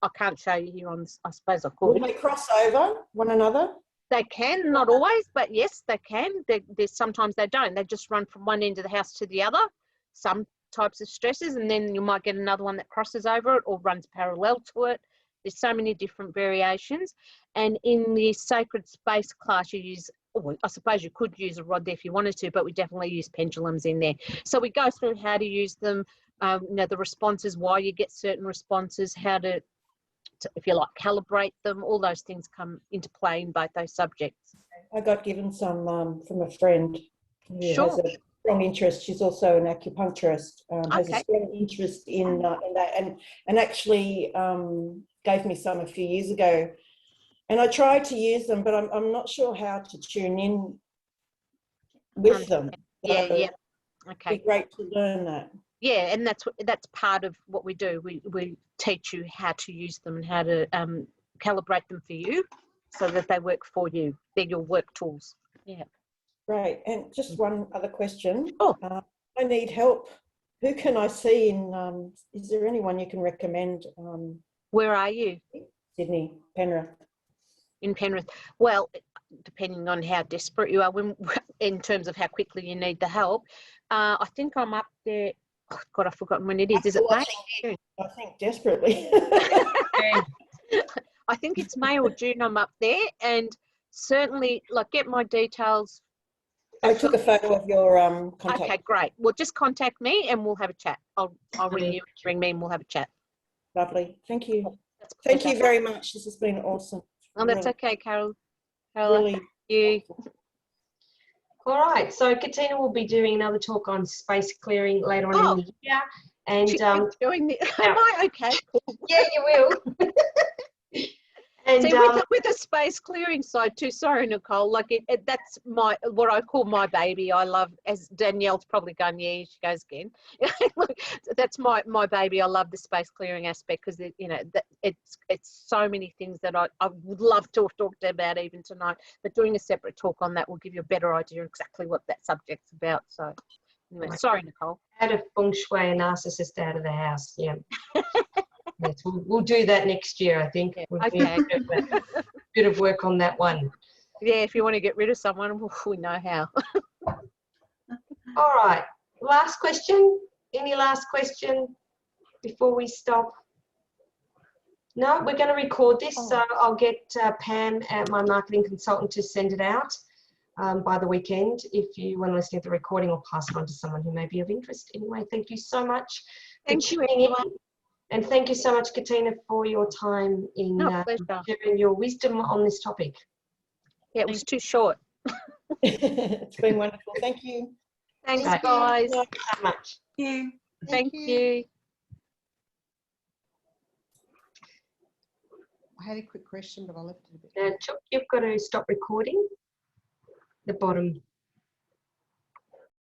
I can't show you here on this, I suppose I could. Will they cross over one another? They can, not always, but yes, they can. There's sometimes they don't. They just run from one end of the house to the other, some types of stresses, and then you might get another one that crosses over it or runs parallel to it. There's so many different variations. And in the sacred space class, you use, or I suppose you could use a rod there if you wanted to, but we definitely use pendulums in there. So we go through how to use them, the responses, why you get certain responses, how to, if you like, calibrate them. All those things come into play in both those subjects. I got given some from a friend who has a strong interest. She's also an acupuncturist, has a strong interest in that, and actually gave me some a few years ago. And I tried to use them, but I'm not sure how to tune in with them. So Okay. it'd be great to learn that. Yeah, and that's part of what we do. We teach you how to use them and how to calibrate them for you so that they work for you. They're your work tools. Yeah. Great. And just one other question. Oh. I need help. Who can I see in, is there anyone you can recommend? Where are you? Sydney, Penrith. In Penrith. Well, depending on how desperate you are, in terms of how quickly you need the help. I think I'm up there. Oh, God, I've forgotten when it is. Is it May? I think desperately. I think it's May or June I'm up there, and certainly, like, get my details. I took a photo of your contact. Okay, great. Well, just contact me and we'll have a chat. I'll ring you, ring me, and we'll have a chat. Lovely. Thank you. Thank you very much. This has been awesome. Oh, that's okay, Carol. Really. Thank you. All right, so Katina will be doing another talk on space clearing later on in the year. And doing the, am I okay? Cool. Yeah, you will. And see, with the space clearing side too, sorry, Nicole, like that's what I call my baby. I love, as Danielle's probably going, yeah, she goes again. That's my baby. I love the space clearing aspect because it's so many things that I would love to have talked about even tonight. But doing a separate talk on that will give you a better idea exactly what that subject's about. So anyway, sorry, Nicole. Out of Feng Shui, a narcissist out of the house. Yeah. Yes, we'll do that next year, I think. Yeah, We'll okay. do a bit of work on that one. Yeah, if you want to get rid of someone, we know how. All right, last question. Any last question before we stop? No, we're going to record this, so I'll get Pam, my marketing consultant, to send it out by the weekend. If you want to listen to the recording, or pass it on to someone who may be of interest. Anyway, thank you so much. Thank you, everyone. And thank you so much, Katina, for your time in sharing your wisdom on this topic. Yeah, it was too short. It's been wonderful. Thank you. Thanks, guys. Thank you so much. Thank you. I had a quick question, but I left it a bit. Now, Chuck, you've got to stop recording. The bottom.